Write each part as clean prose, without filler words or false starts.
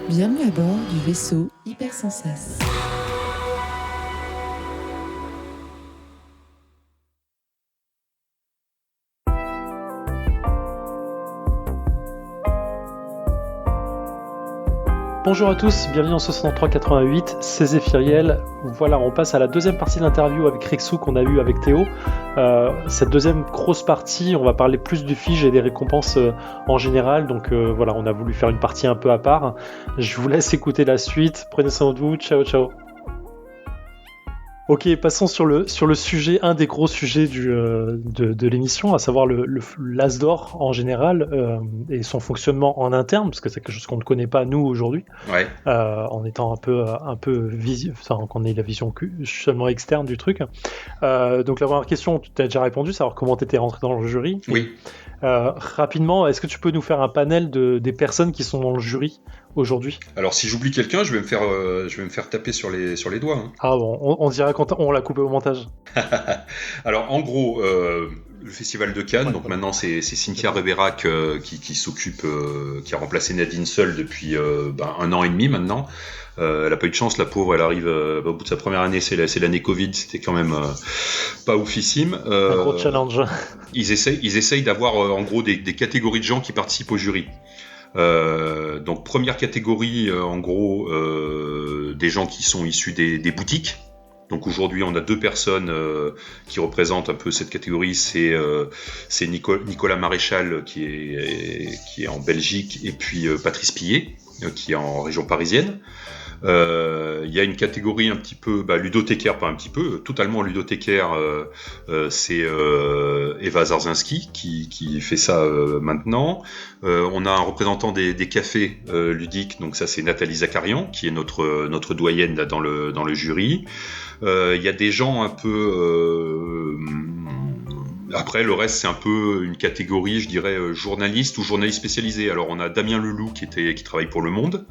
Bienvenue à bord du vaisseau Hypersensas. Bonjour à tous, bienvenue en 6388, c'est Zéphiriel. Voilà, on passe à la deuxième partie de l'interview avec Rexou qu'on a eu avec Théo. Cette deuxième grosse partie, on va parler plus du Fige et des récompenses en général. Donc voilà, on a voulu faire une partie un peu à part. Je vous laisse écouter la suite. Prenez soin de vous, ciao ciao. Ok, passons sur le sujet, un des gros sujets de l'émission, à savoir l'As d'or en général et son fonctionnement en interne, parce que c'est quelque chose qu'on ne connaît pas nous aujourd'hui, Ouais. en étant qu'on ait la vision seulement externe du truc. Donc la première question, tu as déjà répondu, savoir comment tu étais rentré dans le jury. Oui. Rapidement, est-ce que tu peux nous faire un panel des personnes qui sont dans le jury aujourd'hui? Alors si j'oublie quelqu'un, je vais me faire taper sur les doigts. Hein. Ah bon, on dirait qu'on l'a coupé au montage. Alors en gros, le Festival de Cannes, donc maintenant c'est Cynthia Reberac qui s'occupe, qui a remplacé Nadine Seul depuis 1 an et demi maintenant. Elle a pas eu de chance, la pauvre, elle arrive au bout de sa première année, c'est l'année Covid, c'était quand même pas oufissime. Un gros challenge. Ils essayent d'avoir en gros des catégories de gens qui participent au jury. Donc première catégorie, en gros, des gens qui sont issus des boutiques. Donc aujourd'hui, on a 2 personnes qui représentent un peu cette catégorie. C'est Nicolas Maréchal qui est en Belgique, et puis Patrice Pillet qui est en région parisienne. Il y a une catégorie un petit peu ludothécaire, pas un petit peu, totalement ludothécaire. C'est Eva Zarzinski qui fait ça maintenant. On a un représentant des cafés ludiques, donc ça c'est Nathalie Zakarian qui est notre doyenne là, dans le jury. Il y a des gens un peu après, le reste, c'est un peu une catégorie, je dirais, journaliste ou journaliste spécialisé. Alors, on a Damien Leloup qui travaille pour Le Monde.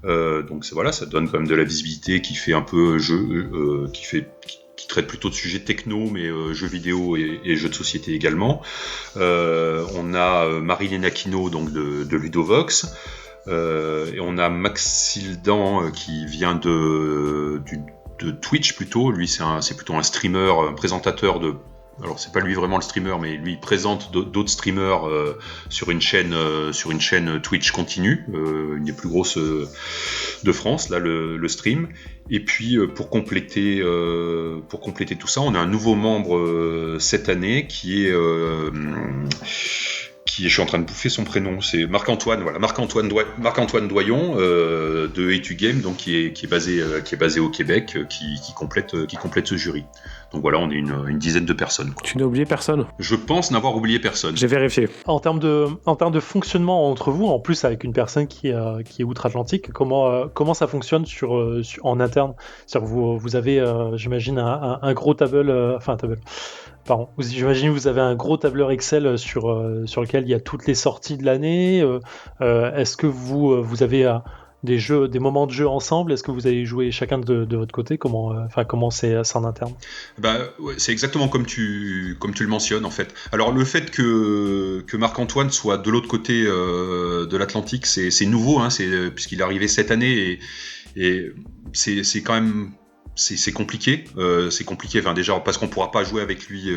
Donc, voilà, ça donne quand même de la visibilité, qui fait un peu jeu, qui traite plutôt de sujets techno, mais jeux vidéo et jeux de société également. On a Marilyn Aquino, donc de Ludovox. Et on a Maxildan qui vient de Twitch plutôt. Lui, c'est plutôt un streamer, un présentateur de. Alors c'est pas lui vraiment le streamer, mais lui il présente d'autres streamers sur une chaîne Twitch continue, une des plus grosses de France, là le stream. Et puis pour compléter tout ça, on a un nouveau membre cette année qui est je suis en train de bouffer son prénom, c'est Marc-Antoine Doyon de A2Game, donc qui est basé au Québec, qui complète ce jury. Donc voilà, on est une dizaine de personnes. Tu n'as oublié personne? Je pense n'avoir oublié personne. J'ai vérifié. En termes de fonctionnement entre vous, en plus avec une personne qui est outre-Atlantique, comment ça fonctionne en interne? C'est-à-dire que vous avez, j'imagine, un gros j'imagine que vous avez un gros tableur Excel sur lequel il y a toutes les sorties de l'année. Est-ce que vous avez des moments de jeu ensemble? Est-ce que vous allez jouer chacun de votre côté? Comment c'est en interne? Ouais, c'est exactement comme tu le mentionnes en fait. Alors le fait que Marc-Antoine soit de l'autre côté de l'Atlantique, c'est nouveau, hein, puisqu'il est arrivé cette année et c'est quand même. C'est compliqué, enfin déjà parce qu'on pourra pas jouer avec lui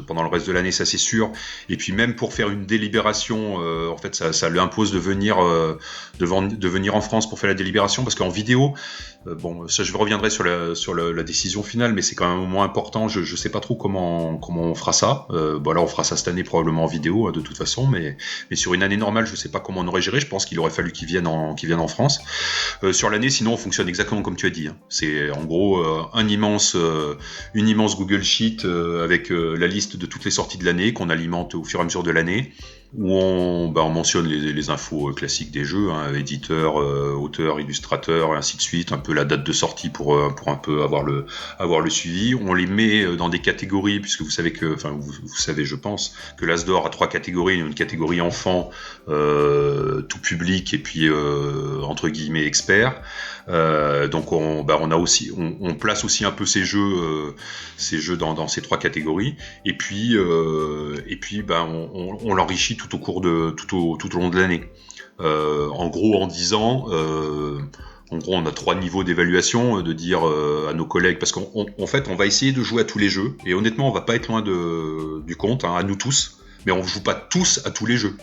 pendant le reste de l'année, ça c'est sûr. Et puis même pour faire une délibération, en fait ça lui impose de venir en France pour faire la délibération, parce qu'en vidéo, ça je reviendrai sur la décision finale, mais c'est quand même un moment important. Je sais pas trop comment on fera ça. Là on fera ça cette année probablement en vidéo de toute façon, mais sur une année normale je sais pas comment on aurait géré. Je pense qu'il aurait fallu qu'il vienne en France. Sur l'année, sinon on fonctionne exactement comme tu as dit, hein. C'est en gros une immense Google Sheet avec la liste de toutes les sorties de l'année qu'on alimente au fur et à mesure de l'année, où on mentionne les infos classiques des jeux, hein, éditeur, auteur, illustrateur, et ainsi de suite, un peu la date de sortie pour un peu avoir le suivi. On les met dans des catégories, puisque vous savez vous savez, je pense, que l'As d'or a 3 catégories, une catégorie enfant, tout public, et puis entre guillemets expert. Donc on place aussi un peu ces jeux dans ces 3 catégories, et puis on l'enrichit tout au long de l'année. En gros, en disant, en gros, on a 3 niveaux d'évaluation, de dire à nos collègues, parce qu'en fait, on va essayer de jouer à tous les jeux, et honnêtement, on va pas être loin du compte, à nous tous. Mais on joue pas tous à tous les jeux.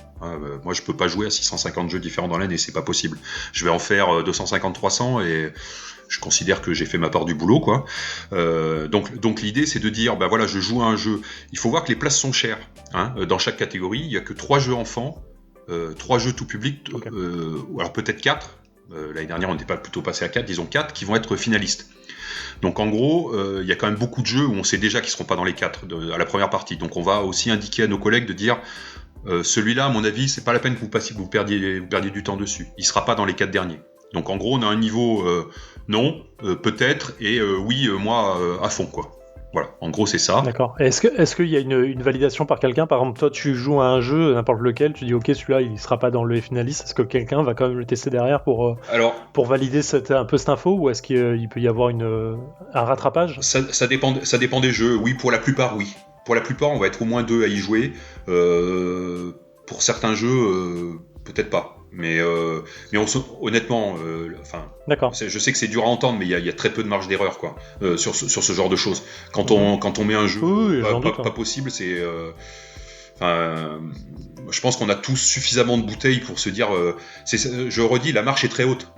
Moi, je peux pas jouer à 650 jeux différents dans l'année, c'est pas possible. Je vais en faire 250-300 et je considère que j'ai fait ma part du boulot, quoi. Donc l'idée, c'est de dire, bah voilà, je joue à un jeu. Il faut voir que les places sont chères. Dans chaque catégorie, il y a que 3 jeux enfants, 3 jeux tout public, Okay. Ou alors peut-être 4. L'année dernière, on n'était pas plutôt passé à 4, disons 4, qui vont être finalistes. Donc en gros, il y a quand même beaucoup de jeux où on sait déjà qu'ils ne seront pas dans les 4 à la première partie. Donc on va aussi indiquer à nos collègues de dire celui-là, à mon avis, c'est pas la peine que vous perdiez du temps dessus. Il ne sera pas dans les 4 derniers. Donc en gros, on a un niveau non, peut-être, et oui, moi, à fond, quoi. Voilà, en gros, c'est ça. D'accord. Est-ce qu'il y a une validation par quelqu'un? Par exemple, toi, tu joues à un jeu, n'importe lequel, tu dis ok, celui-là, il sera pas dans le finaliste. Est-ce que quelqu'un va quand même le tester derrière pour valider un peu cette info, ou est-ce qu'il peut y avoir un rattrapage? Ça dépend des jeux. Oui, pour la plupart, oui. Pour la plupart, on va être au moins 2 à y jouer. Pour certains jeux, peut-être pas. Mais honnêtement, D'accord. Je sais que c'est dur à entendre, mais il y a très peu de marge d'erreur, quoi, sur ce genre de choses. Quand on met un jeu pas possible, c'est. Je pense qu'on a tous suffisamment de bouteilles pour se dire. Je redis, la marche est très haute.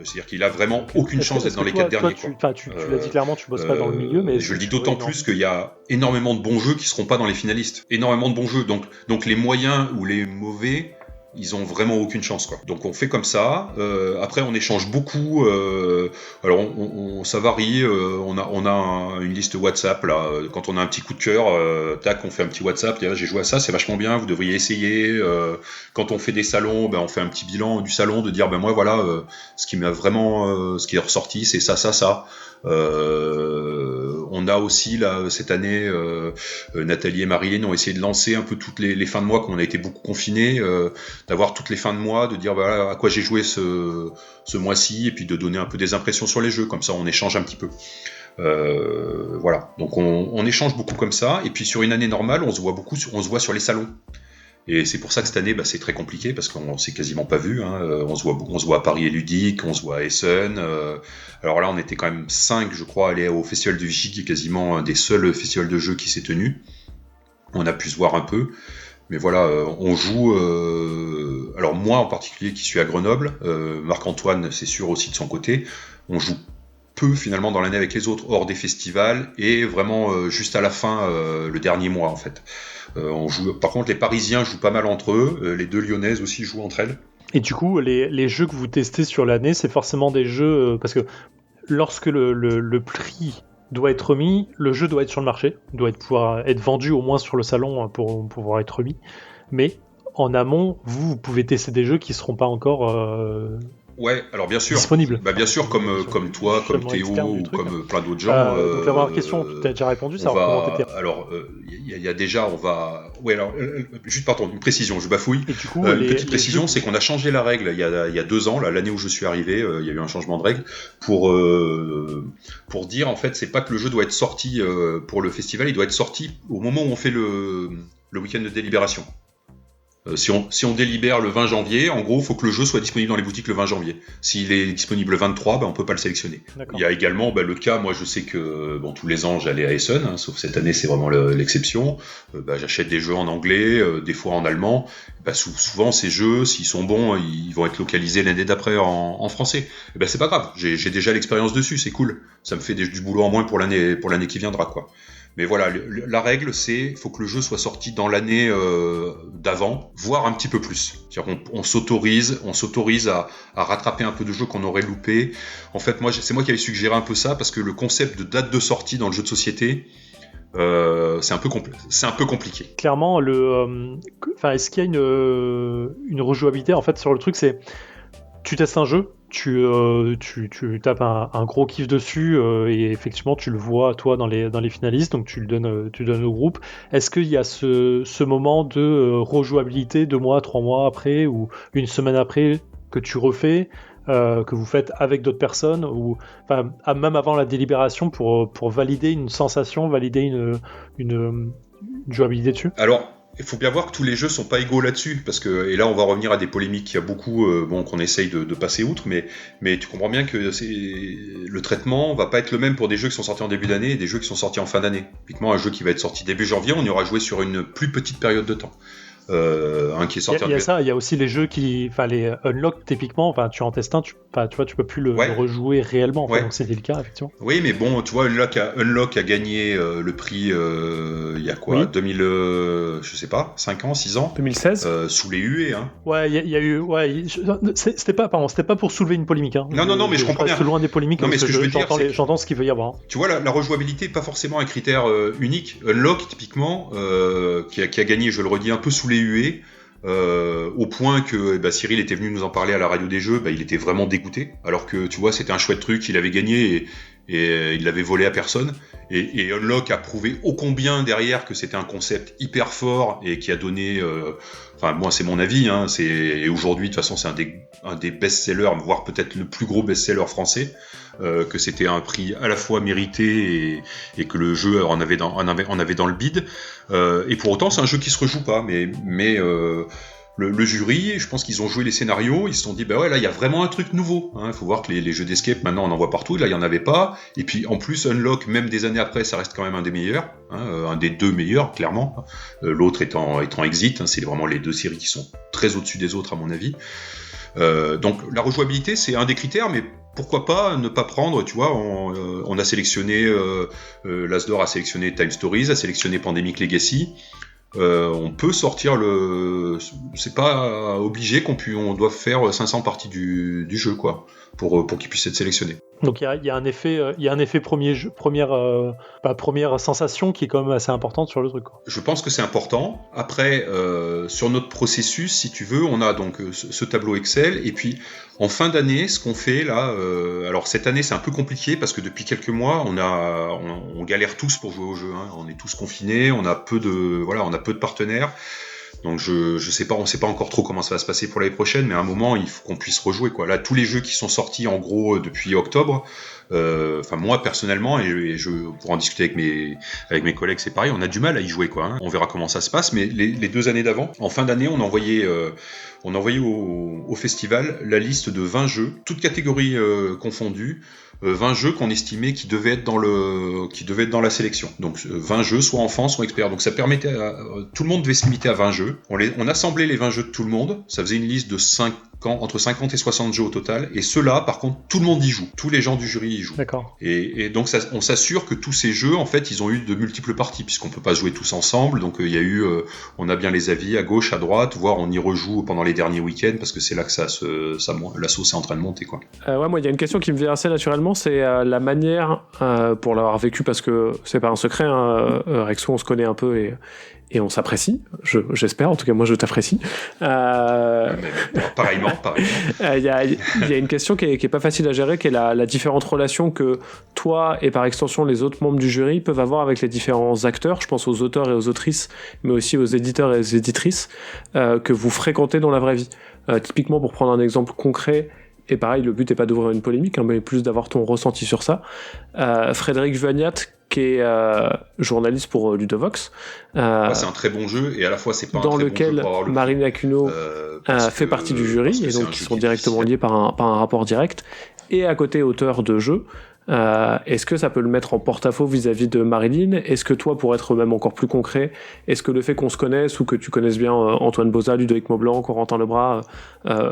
C'est-à-dire qu'il a vraiment aucune chance d'être dans les 4 derniers. Tu l'as dit clairement, tu bosses pas dans le milieu, mais je le dis d'autant plus qu'il y a énormément de bons jeux qui seront pas dans les finalistes. Énormément de bons jeux. Donc les moyens ou les mauvais, ils ont vraiment aucune chance, quoi. Donc on fait comme ça. Après on échange beaucoup. Alors ça varie. On a une liste WhatsApp là. Quand on a un petit coup de cœur, tac, on fait un petit WhatsApp. J'ai joué à ça, c'est vachement bien. Vous devriez essayer. Quand on fait des salons, on fait un petit bilan du salon, de dire moi voilà, ce qui m'a vraiment, ce qui est ressorti, c'est ça. On a aussi là cette année, Nathalie et Marilyn ont essayé de lancer un peu toutes les fins de mois, qu'on a été beaucoup confinés, d'avoir toutes les fins de mois, de dire voilà à quoi j'ai joué ce mois-ci, et puis de donner un peu des impressions sur les jeux, comme ça on échange un petit peu. Voilà, donc on échange beaucoup comme ça, et puis sur une année normale, on se voit sur les salons. Et c'est pour ça que cette année, c'est très compliqué, parce qu'on s'est quasiment pas vu. On se voit à Paris et Ludique, on se voit à Essen. Alors là, on était quand même 5, je crois, aller au Festival de Vichy, qui est quasiment un des seuls festivals de jeux qui s'est tenu. On a pu se voir un peu. Mais voilà, on joue... alors moi, en particulier, qui suis à Grenoble, Marc-Antoine, c'est sûr aussi de son côté, on joue peu finalement dans l'année avec les autres, hors des festivals, et vraiment juste à la fin, le dernier mois en fait. On joue. Par contre, les Parisiens jouent pas mal entre eux, les 2 Lyonnaises aussi jouent entre elles. Et du coup, les jeux que vous testez sur l'année, c'est forcément des jeux... parce que lorsque le prix doit être remis, le jeu doit être sur le marché, doit pouvoir être vendu au moins sur le salon pour pouvoir être remis. Mais en amont, vous pouvez tester des jeux qui ne seront pas encore... Ouais, alors bien sûr. Disponible. Bien sûr, comme toi, comme Théo, ou comme plein d'autres gens. Donc la première question, tu as déjà répondu, ça comment t'étais. Alors, il y a déjà, on va... Ouais, alors, juste pardon, une précision, je bafouille. Et du coup, une petite précision, c'est qu'on a changé la règle il y a 2 ans, l'année où je suis arrivé, il y a eu un changement de règle, pour dire, en fait, c'est pas que le jeu doit être sorti pour le festival, il doit être sorti au moment où on fait le week-end de délibération. Si on délibère le 20 janvier, en gros, il faut que le jeu soit disponible dans les boutiques le 20 janvier. S'il est disponible le 23, on ne peut pas le sélectionner. D'accord. Il y a également le cas, moi je sais que tous les ans j'allais à Essen, sauf cette année c'est vraiment l'exception. J'achète des jeux en anglais, des fois en allemand. Souvent ces jeux, s'ils sont bons, ils vont être localisés l'année d'après en français. C'est pas grave, j'ai déjà l'expérience dessus, c'est cool. Ça me fait du boulot en moins pour l'année qui viendra, quoi. Mais voilà, la règle, c'est faut que le jeu soit sorti dans l'année d'avant, voire un petit peu plus. C'est-à-dire qu'on s'autorise à rattraper un peu de jeux qu'on aurait loupé. En fait, c'est moi qui avais suggéré un peu ça, parce que le concept de date de sortie dans le jeu de société, c'est un peu compliqué. Clairement, est-ce qu'il y a une rejouabilité en fait sur le truc, c'est tu testes un jeu, tu tapes un gros kiff dessus et effectivement tu le vois toi dans les finalistes, donc tu le donnes au groupe. Est-ce qu'il y a ce moment de rejouabilité 2 mois, 3 mois après ou une semaine après que tu refais, que vous faites avec d'autres personnes, ou même avant la délibération pour valider une sensation, valider une jouabilité dessus? Alors il faut bien voir que tous les jeux sont pas égaux là-dessus, parce que, et là on va revenir à des polémiques qu'il y a beaucoup, qu'on essaye de passer outre, mais tu comprends bien que le traitement va pas être le même pour des jeux qui sont sortis en début d'année et des jeux qui sont sortis en fin d'année. Typiquement, un jeu qui va être sorti début janvier, on y aura joué sur une plus petite période de temps. Un qui est sorti il y a ça, il y a aussi les jeux les unlock typiquement, tu en testes un, tu peux plus le rejouer réellement, donc c'était le cas effectivement. Oui, mais bon, tu vois, Unlock a gagné le prix il y a quoi, 2000, je sais pas, 5 ans, 6 ans 2016 sous les huées, hein. Ouais, il y a eu, c'était pas pour soulever une polémique, hein. Non, mais je comprends bien. C'est loin des polémiques, non, mais ce que je veux dire, j'entends ce qu'il veut y avoir. Tu vois, la rejouabilité est pas forcément un critère unique. Unlock, typiquement, qui a gagné, je le redis, un peu sous les huées, au point que Cyril était venu nous en parler à la radio des jeux, il était vraiment dégoûté, alors que tu vois, c'était un chouette truc, il avait gagné et il l'avait volé à personne, et Unlock a prouvé ô combien derrière que c'était un concept hyper fort et qui a donné, moi c'est mon avis, hein, et aujourd'hui de toute façon c'est un des best-sellers, voire peut-être le plus gros best-seller français, que c'était un prix à la fois mérité et que le jeu en avait dans le bide, et pour autant c'est un jeu qui se rejoue pas, mais le jury, je pense qu'ils ont joué les scénarios, ils se sont dit là il y a vraiment un truc nouveau, hein. Faut voir que les jeux d'escape maintenant on en voit partout, là il y en avait pas, et puis en plus Unlock, même des années après, ça reste quand même un des meilleurs, hein, un des 2 meilleurs clairement, l'autre étant Exit, hein, c'est vraiment les 2 séries qui sont très au-dessus des autres à mon avis. Donc la rejouabilité c'est un des critères, mais pourquoi pas ne pas prendre, tu vois, on a sélectionné, l'Asdor a sélectionné Time Stories, a sélectionné Pandemic Legacy. On peut sortir c'est pas obligé on doit faire 500 parties du jeu, quoi, pour qu'il puisse être sélectionné. Donc il y a un effet première sensation qui est quand même assez importante sur le truc, quoi. Je pense que c'est important. Après, sur notre processus, si tu veux, on a donc ce tableau Excel, et puis en fin d'année, ce qu'on fait là, alors cette année c'est un peu compliqué parce que depuis quelques mois, on galère tous pour jouer au jeu, hein. On est tous confinés, on a peu de partenaires. Donc on sait pas encore trop comment ça va se passer pour l'année prochaine, mais à un moment il faut qu'on puisse rejouer, quoi. Là, tous les jeux qui sont sortis en gros depuis octobre, moi personnellement, et pour en discuter avec mes collègues, c'est pareil, on a du mal à y jouer, quoi, hein. On verra comment ça se passe, mais les 2 années d'avant, en fin d'année, on envoyait au festival la liste de 20 jeux, toutes catégories confondues, 20 jeux qu'on estimait qui devaient être dans la sélection. Donc 20 jeux, soit enfants, soit experts. Donc ça permettait tout le monde devait se limiter à 20 jeux. On assemblait les 20 jeux de tout le monde. Ça faisait une liste de entre 50 et 60 jeux au total. Et ceux-là, par contre, tout le monde y joue. Tous les gens du jury y jouent. D'accord. Et donc on s'assure que tous ces jeux, en fait, ils ont eu de multiples parties, puisqu'on peut pas jouer tous ensemble. Donc il y a eu, on a bien les avis à gauche, à droite, voire on y rejoue pendant les derniers week-ends, parce que c'est là que la sauce est en train de monter, quoi. Moi, il y a une question qui me vient assez naturellement, c'est la manière, pour l'avoir vécu, parce que c'est pas un secret, hein, Rexo, on se connaît un peu et on s'apprécie, j'espère, en tout cas moi je t'apprécie. Pareillement. Il y a une question qui est pas facile à gérer, qui est la différente relation que toi et par extension les autres membres du jury peuvent avoir avec les différents acteurs, je pense aux auteurs et aux autrices, mais aussi aux éditeurs et aux éditrices, que vous fréquentez dans la vraie vie. Typiquement, pour prendre un exemple concret, et pareil, le but n'est pas d'ouvrir une polémique, hein, mais plus d'avoir ton ressenti sur ça. Frédéric Vuagnat, qui est journaliste pour Ludovox. C'est un très bon jeu, et à la fois c'est pas un très bon jeu pour avoir le dans lequel Marine Acuno fait partie du jury, et donc ils sont directement liés par un rapport direct, et à côté auteur de jeux. Est-ce que ça peut le mettre en porte-à-faux vis-à-vis de Marilyn ? Est-ce que toi, pour être même encore plus concret, est-ce que le fait qu'on se connaisse ou que tu connaisses bien Antoine Boza, Ludovic Maublanc, Corentin Lebras,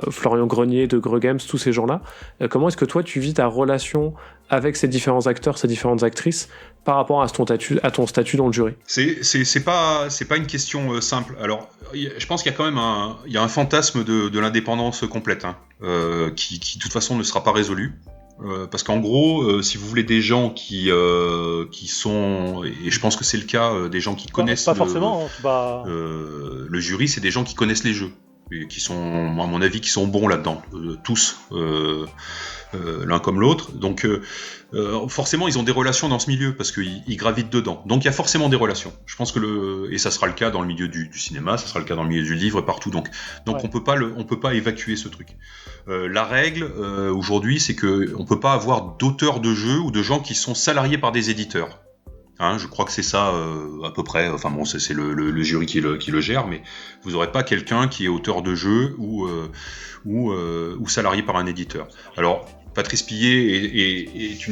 Florian Grenier de Greux Games, tous ces gens-là, comment est-ce que toi tu vis ta relation avec ces différents acteurs, ces différentes actrices par rapport à ton statut dans le jury ? C'est pas une question simple. Alors, je pense qu'il y a quand même un fantasme de l'indépendance complète, hein, qui de toute façon ne sera pas résolu. Parce qu'en gros, si vous voulez des gens qui sont, et je pense que c'est le cas, des gens qui connaissent le jury, c'est des gens qui connaissent les jeux, et qui sont, à mon avis, qui sont bons là-dedans, tous, l'un comme l'autre. Donc forcément, ils ont des relations dans ce milieu, parce qu'ils gravitent dedans. Donc il y a forcément des relations. Je pense que et ça sera le cas dans le milieu du cinéma, ça sera le cas dans le milieu du livre, partout. Donc ouais. on peut pas évacuer ce truc. La règle aujourd'hui, c'est que on peut pas avoir d'auteurs de jeux ou de gens qui sont salariés par des éditeurs. Je crois que c'est ça à peu près. Enfin bon, c'est le jury qui le gère, mais vous n'aurez pas quelqu'un qui est auteur de jeu ou salarié par un éditeur. Alors, Patrice Pillet est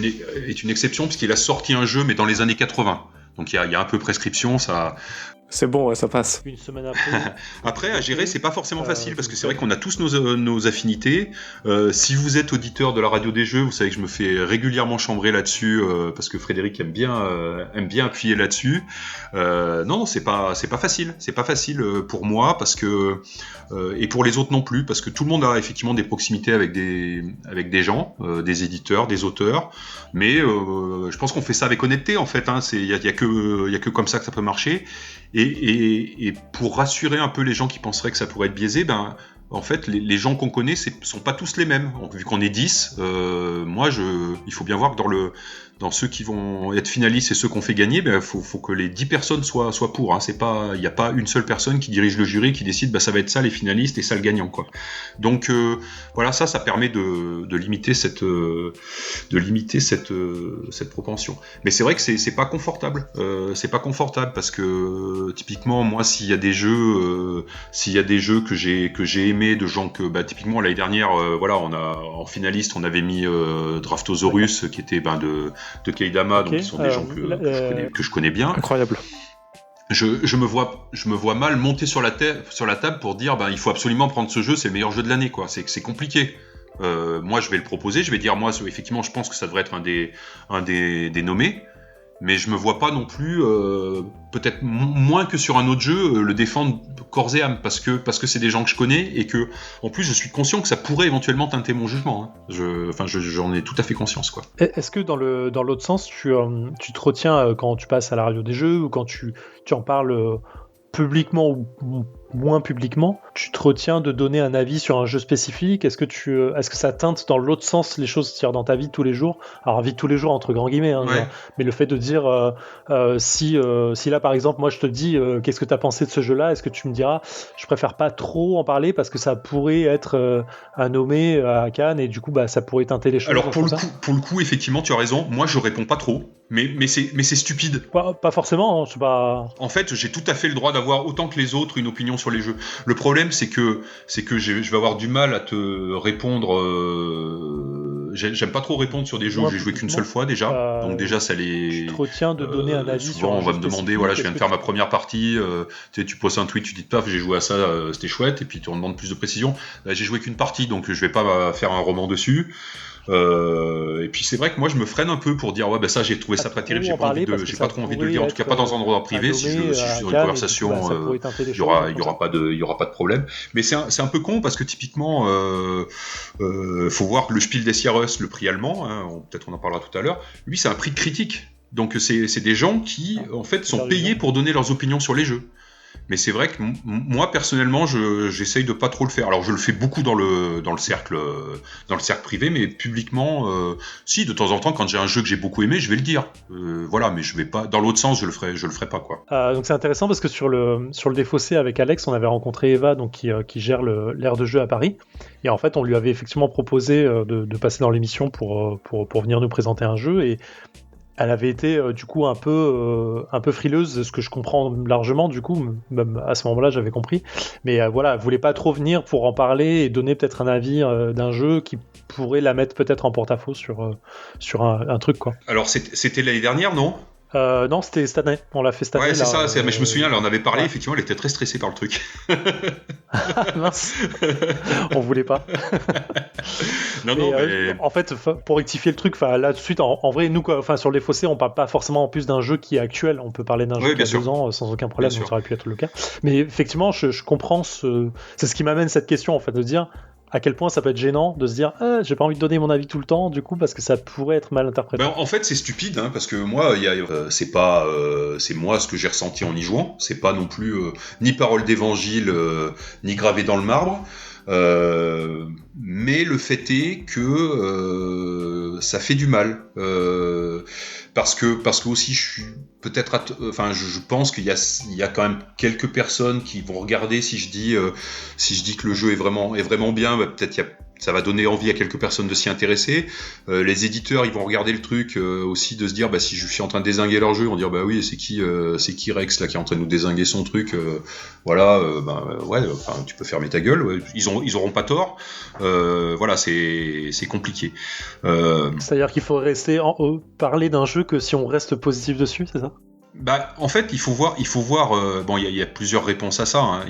une exception puisqu'il a sorti un jeu, mais dans les années 80. Donc il y a un peu prescription, ça. C'est bon, ça passe. Une semaine après. Après, à gérer, c'est pas forcément facile parce que c'est vrai qu'on a tous nos affinités. Si vous êtes auditeur de la radio des jeux, vous savez que je me fais régulièrement chambrer là-dessus parce que Frédéric aime bien appuyer là-dessus. Non, c'est pas facile. C'est pas facile pour moi parce que et pour les autres non plus parce que tout le monde a effectivement des proximités avec des gens, des éditeurs, des auteurs. Mais je pense qu'on fait ça avec honnêteté en fait. Il y a que comme ça que ça peut marcher. Et pour rassurer un peu les gens qui penseraient que ça pourrait être biaisé, en fait, les gens qu'on connaît sont pas tous les mêmes. Donc, vu qu'on est 10, il faut bien voir que dans ceux qui vont être finalistes et ceux qu'on fait gagner, faut que les 10 personnes soient pour. Il n'y a pas une seule personne qui dirige le jury qui décide ça va être ça les finalistes et ça le gagnant, quoi. Donc voilà, ça permet de limiter cette propension. Mais c'est vrai que c'est pas confortable. C'est pas confortable parce que typiquement moi s'il y a des jeux que j'ai aimés de gens que typiquement l'année dernière on a en finaliste on avait mis Draftosaurus qui était de Keidama, donc qui sont des gens que je connais bien. Incroyable. Je me vois mal monter sur la table pour dire il faut absolument prendre ce jeu, c'est le meilleur jeu de l'année, quoi. C'est compliqué. Moi je vais le proposer, je vais dire moi effectivement je pense que ça devrait être un des nommés. Mais je me vois pas non plus, peut-être moins que sur un autre jeu, le défendre corps et âme, parce que c'est des gens que je connais et que, en plus, je suis conscient que ça pourrait éventuellement teinter mon jugement. J'en ai tout à fait conscience, quoi. Est-ce que dans l'autre sens, tu te retiens quand tu passes à la radio des jeux ou quand tu en parles publiquement ou moins publiquement, tu te retiens de donner un avis sur un jeu spécifique? Est-ce que ça teinte dans l'autre sens les choses, c'est-à-dire dans ta vie de tous les jours? Alors vie de tous les jours entre grands guillemets, Ouais. Mais le fait de dire si là par exemple moi je te dis qu'est-ce que tu as pensé de ce jeu-là, est-ce que tu me diras je préfère pas trop en parler parce que ça pourrait être un nommé à Cannes et du coup ça pourrait teinter les choses? Alors pour le coup effectivement tu as raison, moi je réponds pas trop, mais c'est stupide. Pas forcément, c'est pas... En fait j'ai tout à fait le droit d'avoir autant que les autres une opinion sur les jeux. Le problème c'est que je vais avoir du mal à te répondre. J'aime pas trop répondre sur des jeux où j'ai joué qu'une seule fois déjà. Donc déjà ça les. Tu te retiens de donner un avis sur un on jeu va me demander je viens de faire ma première partie. Tu postes un tweet, tu dis paf j'ai joué à ça, c'était chouette, et puis tu en demandes plus de précision. J'ai joué qu'une partie donc je vais pas faire un roman dessus. Et puis c'est vrai que moi je me freine un peu pour dire ça j'ai trouvé ça pas terrible, j'ai pas trop envie de le dire, en tout cas pas dans un endroit privé. Si je suis dans une conversation il y aura pas de problème, mais c'est un peu con parce que typiquement faut voir que le Spiel des Jahres, le prix allemand, peut-être on en parlera tout à l'heure, lui c'est un prix critique, donc c'est des gens qui en fait sont payés pour donner leurs opinions sur les jeux. Mais c'est vrai que moi personnellement j'essaye de pas trop le faire. Alors je le fais beaucoup dans le cercle privé, mais publiquement si de temps en temps quand j'ai un jeu que j'ai beaucoup aimé je vais le dire. Mais je vais pas dans l'autre sens, je le ferai pas, quoi. Donc c'est intéressant parce que sur le Défaussé avec Alex on avait rencontré Eva donc qui gère l'aire de jeu à Paris, et en fait on lui avait effectivement proposé de passer dans l'émission pour venir nous présenter un jeu, et elle avait été du coup un peu frileuse, ce que je comprends largement, du coup, même à ce moment-là j'avais compris, mais elle voulait pas trop venir pour en parler et donner peut-être un avis d'un jeu qui pourrait la mettre peut-être en porte-à-faux sur un truc, quoi. Alors c'était l'année dernière, non ? Non, c'était cette année. On l'a fait cette année. Ouais, c'est ça. Mais je me souviens, là, on avait parlé. Ouais. Effectivement, elle était très stressée par le truc. Mince. On voulait pas. Non. En fait, pour rectifier le truc, là tout de suite, en vrai, nous, sur les Défaussés, on parle pas forcément en plus d'un jeu qui est actuel. On peut parler d'un jeu qui a 2 ans sans aucun problème. Donc ça aurait pu être le cas. Mais effectivement, je comprends c'est ce qui m'amène cette question, en fait, de dire à quel point ça peut être gênant de se dire j'ai pas envie de donner mon avis tout le temps, du coup, parce que ça pourrait être mal interprété. En fait c'est stupide, parce que moi c'est moi ce que j'ai ressenti en y jouant, c'est pas non plus ni parole d'évangile ni gravé dans le marbre, mais le fait est que ça fait du mal, parce que aussi je suis peut-être je pense qu'il y a quand même quelques personnes qui vont regarder si je dis que le jeu est vraiment bien, peut-être Ça va donner envie à quelques personnes de s'y intéresser. Les éditeurs, ils vont regarder le truc aussi, de se dire, si je suis en train de dézinguer leur jeu, on va dire, oui, c'est qui Rex là qui est en train de nous dézinguer son truc. Tu peux fermer ta gueule. Ouais. Ils auront pas tort. C'est compliqué. C'est-à-dire qu'il faut rester parler d'un jeu que si on reste positif dessus, c'est ça ? En fait, il faut voir. Il y a plusieurs réponses à ça. Hein.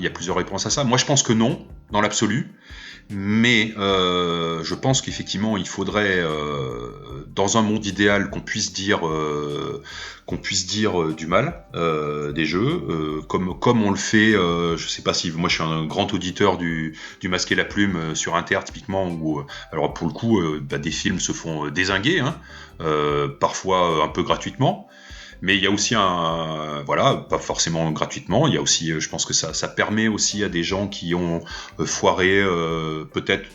Moi, je pense que non, dans l'absolu. Mais je pense qu'effectivement, il faudrait, dans un monde idéal, qu'on puisse dire du mal des jeux, comme on le fait. Je sais pas si moi je suis un grand auditeur du Masque et la Plume sur Inter typiquement, où alors pour le coup, des films se font dézinguer, hein, parfois un peu gratuitement. Mais il y a aussi pas forcément gratuitement, il y a aussi, je pense que ça permet aussi à des gens qui ont foiré, peut-être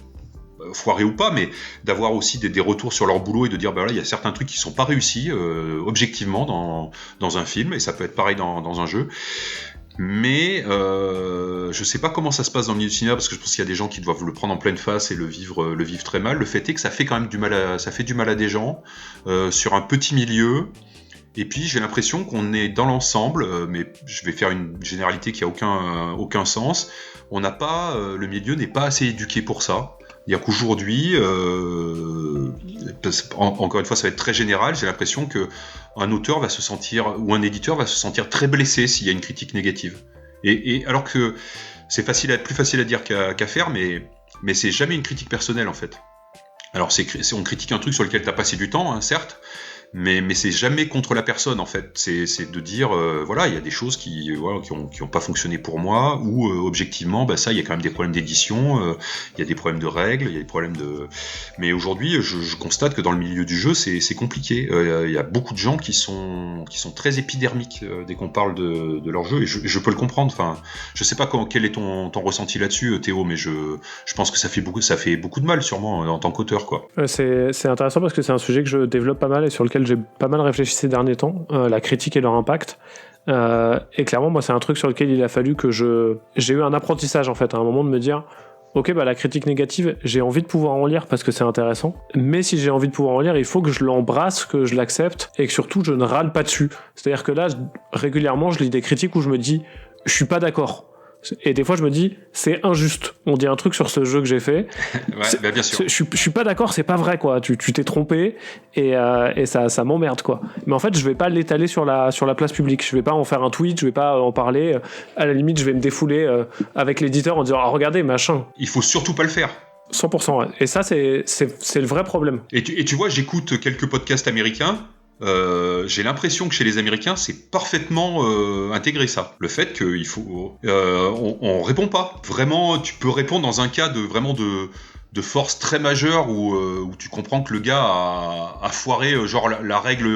foiré ou pas, mais d'avoir aussi des retours sur leur boulot et de dire, il y a certains trucs qui sont pas réussis, objectivement, dans un film, et ça peut être pareil dans un jeu. Mais je sais pas comment ça se passe dans le milieu du cinéma, parce que je pense qu'il y a des gens qui doivent le prendre en pleine face et le vivre très mal. Le fait est que ça fait quand même du mal à des gens, sur un petit milieu. Et puis j'ai l'impression qu'on est dans l'ensemble, mais je vais faire une généralité qui a aucun sens. Le milieu n'est pas assez éduqué pour ça. C'est-à-dire qu'aujourd'hui, encore une fois, ça va être très général. J'ai l'impression que un auteur va se sentir, ou un éditeur va se sentir très blessé s'il y a une critique négative. Et alors que c'est plus facile à dire qu'à faire, mais c'est jamais une critique personnelle en fait. Alors on critique un truc sur lequel t'as passé du temps, hein, certes. Mais c'est jamais contre la personne en fait, c'est de dire il y a des choses qui ont pas fonctionné pour moi, ou objectivement il y a quand même des problèmes d'édition, il y a des problèmes de règles, il y a des problèmes mais aujourd'hui je constate que dans le milieu du jeu c'est compliqué. Il y a beaucoup de gens qui sont très épidermiques dès qu'on parle de leur jeu, et je peux le comprendre. Enfin, je sais pas quel est ton ressenti là-dessus, Théo, mais je pense que ça fait beaucoup de mal sûrement en tant qu'auteur, quoi. C'est intéressant parce que c'est un sujet que je développe pas mal et sur lequel j'ai pas mal réfléchi ces derniers temps, la critique et leur impact. Et clairement, moi, c'est un truc sur lequel il a fallu que j'ai eu un apprentissage, en fait, à un moment de me dire, ok, la critique négative, j'ai envie de pouvoir en lire parce que c'est intéressant, mais si j'ai envie de pouvoir en lire, il faut que je l'embrasse, que je l'accepte, et que surtout, je ne râle pas dessus. C'est-à-dire que là, régulièrement, je lis des critiques où je me dis, je suis pas d'accord. Et des fois je me dis c'est injuste, on dit un truc sur ce jeu que j'ai fait, bien sûr. Je suis pas d'accord, c'est pas vrai quoi, tu t'es trompé, et ça m'emmerde quoi. Mais en fait je vais pas l'étaler sur la place publique, je vais pas en faire un tweet, je vais pas en parler, à la limite je vais me défouler avec l'éditeur en disant regardez machin. Il faut surtout pas le faire. 100%, ouais. Et ça c'est le vrai problème. Et tu vois, j'écoute quelques podcasts américains. J'ai l'impression que chez les Américains, c'est parfaitement intégré ça. Le fait qu'il faut, on répond pas. Vraiment, tu peux répondre dans un cas de force très majeure où tu comprends que le gars a foiré la règle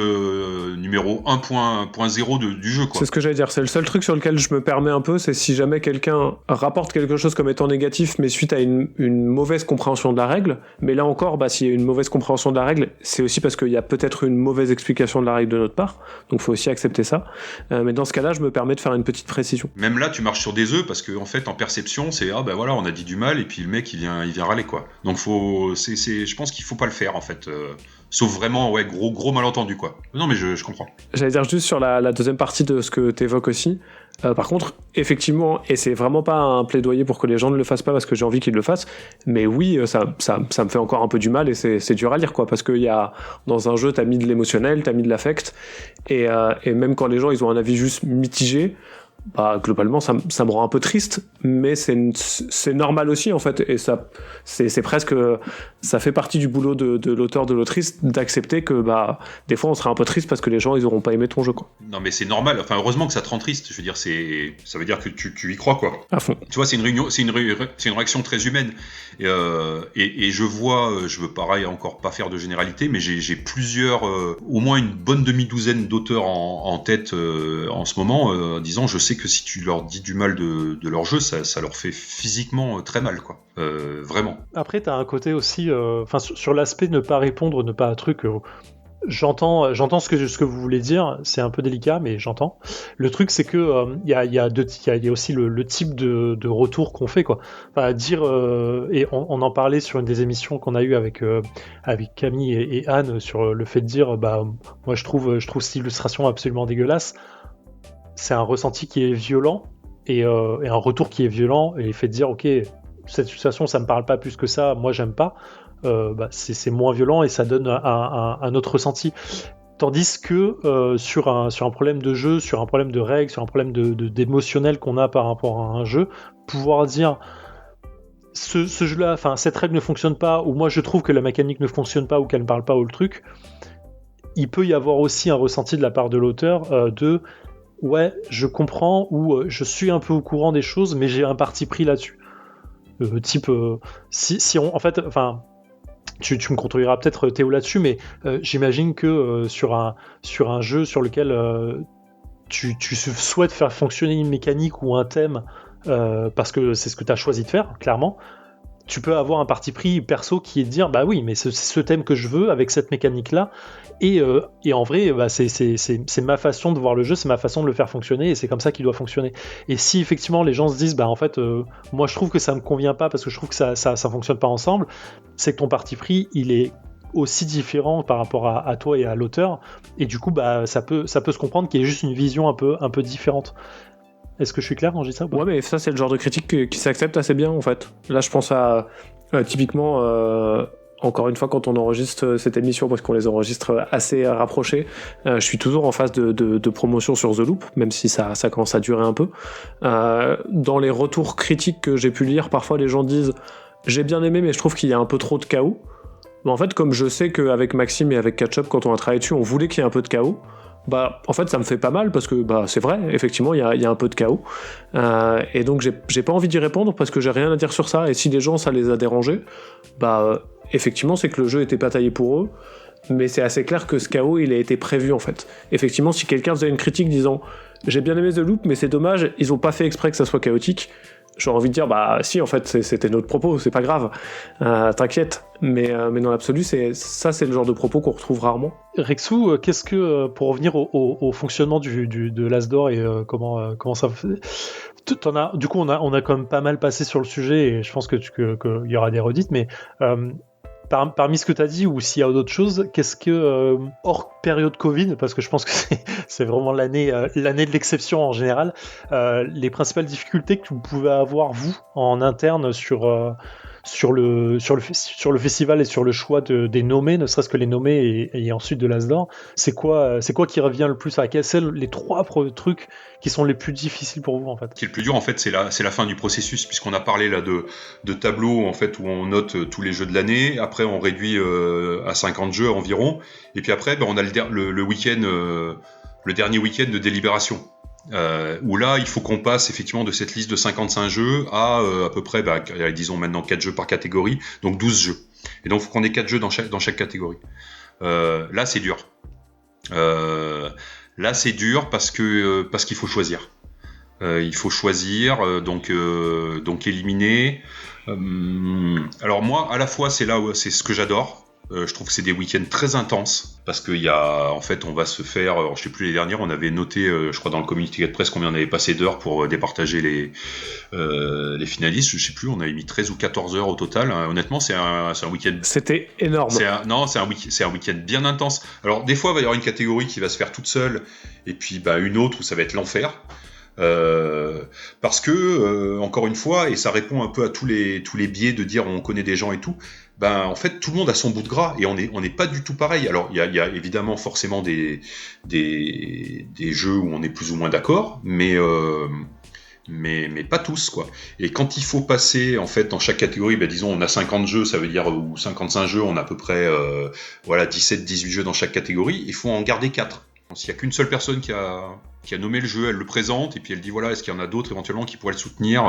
numéro 1.0 du jeu, quoi. C'est ce que j'allais dire, c'est le seul truc sur lequel je me permets un peu, c'est si jamais quelqu'un rapporte quelque chose comme étant négatif mais suite à une mauvaise compréhension de la règle, mais là encore s'il y a une mauvaise compréhension de la règle, c'est aussi parce qu'il y a peut-être une mauvaise explication de la règle de notre part, donc il faut aussi accepter ça, mais dans ce cas-là je me permets de faire une petite précision. Même là tu marches sur des œufs, parce que en fait en perception c'est on a dit du mal et puis le mec il vient râler, quoi. Donc je pense qu'il faut pas le faire en fait, sauf vraiment gros malentendu, quoi. Non mais je comprends. J'allais dire juste sur la deuxième partie de ce que t'évoques aussi. Par contre, effectivement, et c'est vraiment pas un plaidoyer pour que les gens ne le fassent pas parce que j'ai envie qu'ils le fassent, mais oui, ça me fait encore un peu du mal et c'est dur à lire, quoi, parce que dans un jeu, t'as mis de l'émotionnel, t'as mis de l'affect, et même quand les gens ils ont un avis juste mitigé, globalement ça me rend un peu triste, mais c'est normal aussi en fait, et ça c'est presque, ça fait partie du boulot de l'auteur, de l'autrice, d'accepter que des fois on sera un peu triste parce que les gens ils auront pas aimé ton jeu, quoi. Non mais c'est normal, enfin heureusement que ça te rend triste, je veux dire, ça veut dire que tu y crois, quoi. À fond. Tu vois, c'est une réaction très humaine, et je vois, je veux pareil encore pas faire de généralité, mais j'ai plusieurs, au moins une bonne demi-douzaine d'auteurs en tête en ce moment, disant je sais que si tu leur dis du mal de leur jeu, ça leur fait physiquement très mal, quoi. Vraiment. Après, t'as un côté aussi, sur l'aspect ne pas répondre, ne pas un truc. J'entends ce que vous voulez dire, c'est un peu délicat, mais j'entends. Le truc, c'est que il y a aussi le type de retour qu'on fait, quoi. Enfin, dire et on en parlait sur une des émissions qu'on a eues avec Camille et Anne sur le fait de dire, moi je trouve cette illustration absolument dégueulasse. C'est un ressenti qui est violent et un retour qui est violent, et le fait de dire, ok, cette situation, ça me parle pas plus que ça, moi j'aime pas. C'est moins violent et ça donne un autre ressenti. Tandis que sur un problème de jeu, sur un problème de règles, sur un problème d'émotionnel qu'on a par rapport à un jeu, pouvoir dire ce jeu-là, enfin cette règle ne fonctionne pas, ou moi je trouve que la mécanique ne fonctionne pas, ou qu'elle ne parle pas, ou le truc, il peut y avoir aussi un ressenti de la part de l'auteur de ouais, je comprends, ou je suis un peu au courant des choses, mais j'ai un parti pris là-dessus. Si on, en fait, enfin. Tu me contrediras peut-être Théo là-dessus, mais j'imagine que sur un jeu sur lequel tu souhaites faire fonctionner une mécanique ou un thème parce que c'est ce que tu as choisi de faire, clairement, tu peux avoir un parti pris perso qui est de dire bah oui, mais c'est ce thème que je veux avec cette mécanique-là, et en vrai, c'est ma façon de voir le jeu, c'est ma façon de le faire fonctionner, et c'est comme ça qu'il doit fonctionner. Et si effectivement les gens se disent bah en fait, moi je trouve que ça me convient pas parce que je trouve que ça fonctionne pas ensemble, c'est que ton parti pris il est aussi différent par rapport à toi et à l'auteur, et du coup bah ça peut se comprendre qu'il y ait juste une vision un peu différente. Est-ce que je suis clair quand je dis ça? Ouais, mais ça, c'est le genre de critique qui s'accepte assez bien, en fait. Là, je pense à typiquement, encore une fois, quand on enregistre cette émission, parce qu'on les enregistre assez rapprochés, je suis toujours en phase de promotion sur The Loop, même si ça commence à durer un peu. Dans les retours critiques que j'ai pu lire, parfois les gens disent « j'ai bien aimé, mais je trouve qu'il y a un peu trop de chaos ». Mais en fait, comme je sais qu'avec Maxime et avec Catch-Up, quand on a travaillé dessus, on voulait qu'il y ait un peu de chaos, en fait ça me fait pas mal parce que c'est vrai, effectivement il y a un peu de chaos, et donc j'ai pas envie d'y répondre parce que j'ai rien à dire sur ça, et si les gens ça les a dérangés, effectivement c'est que le jeu était pas taillé pour eux, mais c'est assez clair que ce chaos il a été prévu en fait. Effectivement, si quelqu'un faisait une critique disant j'ai bien aimé The Loop mais c'est dommage, ils ont pas fait exprès que ça soit chaotique, j'aurais envie de dire si en fait c'était notre propos, c'est pas grave, t'inquiète, mais dans l'absolu c'est le genre de propos qu'on retrouve rarement. Rexou, qu'est-ce que pour revenir au fonctionnement de l'Asdor et comment ça du coup on a quand même pas mal passé sur le sujet, et je pense que y aura des redites, mais parmi ce que tu as dit, ou s'il y a d'autres choses, qu'est-ce que, hors période Covid, parce que je pense que c'est vraiment l'année de l'exception en général, les principales difficultés que vous pouvez avoir, vous, en interne, sur le festival et sur le choix des nommés, ne serait-ce que les nommés et ensuite de l'Asdor, c'est quoi qui revient le plus à quels sont les trois trucs qui sont les plus difficiles pour vous en fait? Ce qui est le plus dur en fait, c'est la fin du processus, puisqu'on a parlé là de tableaux en fait où on note tous les jeux de l'année, après on réduit à 50 jeux environ, et puis après on a le week-end, le dernier week-end de délibération. Où là il faut qu'on passe effectivement de cette liste de 55 jeux à peu près disons maintenant 4 jeux par catégorie, donc 12 jeux, et donc il faut qu'on ait 4 jeux dans chaque catégorie. Là c'est dur, parce qu'il faut choisir, donc éliminer. Alors moi à la fois c'est ce que j'adore. Je trouve que c'est des week-ends très intenses parce qu'il y a, en fait, on va se faire, alors, je sais plus, les dernières, on avait noté, je crois dans le communiqué de presse combien on avait passé d'heures pour départager les finalistes. Je sais plus, on avait mis 13 ou 14 heures au total. Honnêtement, c'est un week-end. C'était énorme. C'est un week-end bien intense. Alors des fois, il va y avoir une catégorie qui va se faire toute seule, et puis une autre où ça va être l'enfer. Parce que encore une fois, et ça répond un peu à tous les biais de dire on connaît des gens et tout, en fait tout le monde a son bout de gras, et on n'est pas du tout pareil. Alors il y a évidemment forcément des jeux où on est plus ou moins d'accord, mais pas tous quoi. Et quand il faut passer en fait dans chaque catégorie, disons on a 50 jeux, ça veut dire, ou 55 jeux, on a à peu près 17-18 jeux dans chaque catégorie, il faut en garder 4. S'il n'y a qu'une seule personne qui a nommé le jeu, elle le présente, et puis elle dit voilà, est-ce qu'il y en a d'autres éventuellement qui pourraient le soutenir,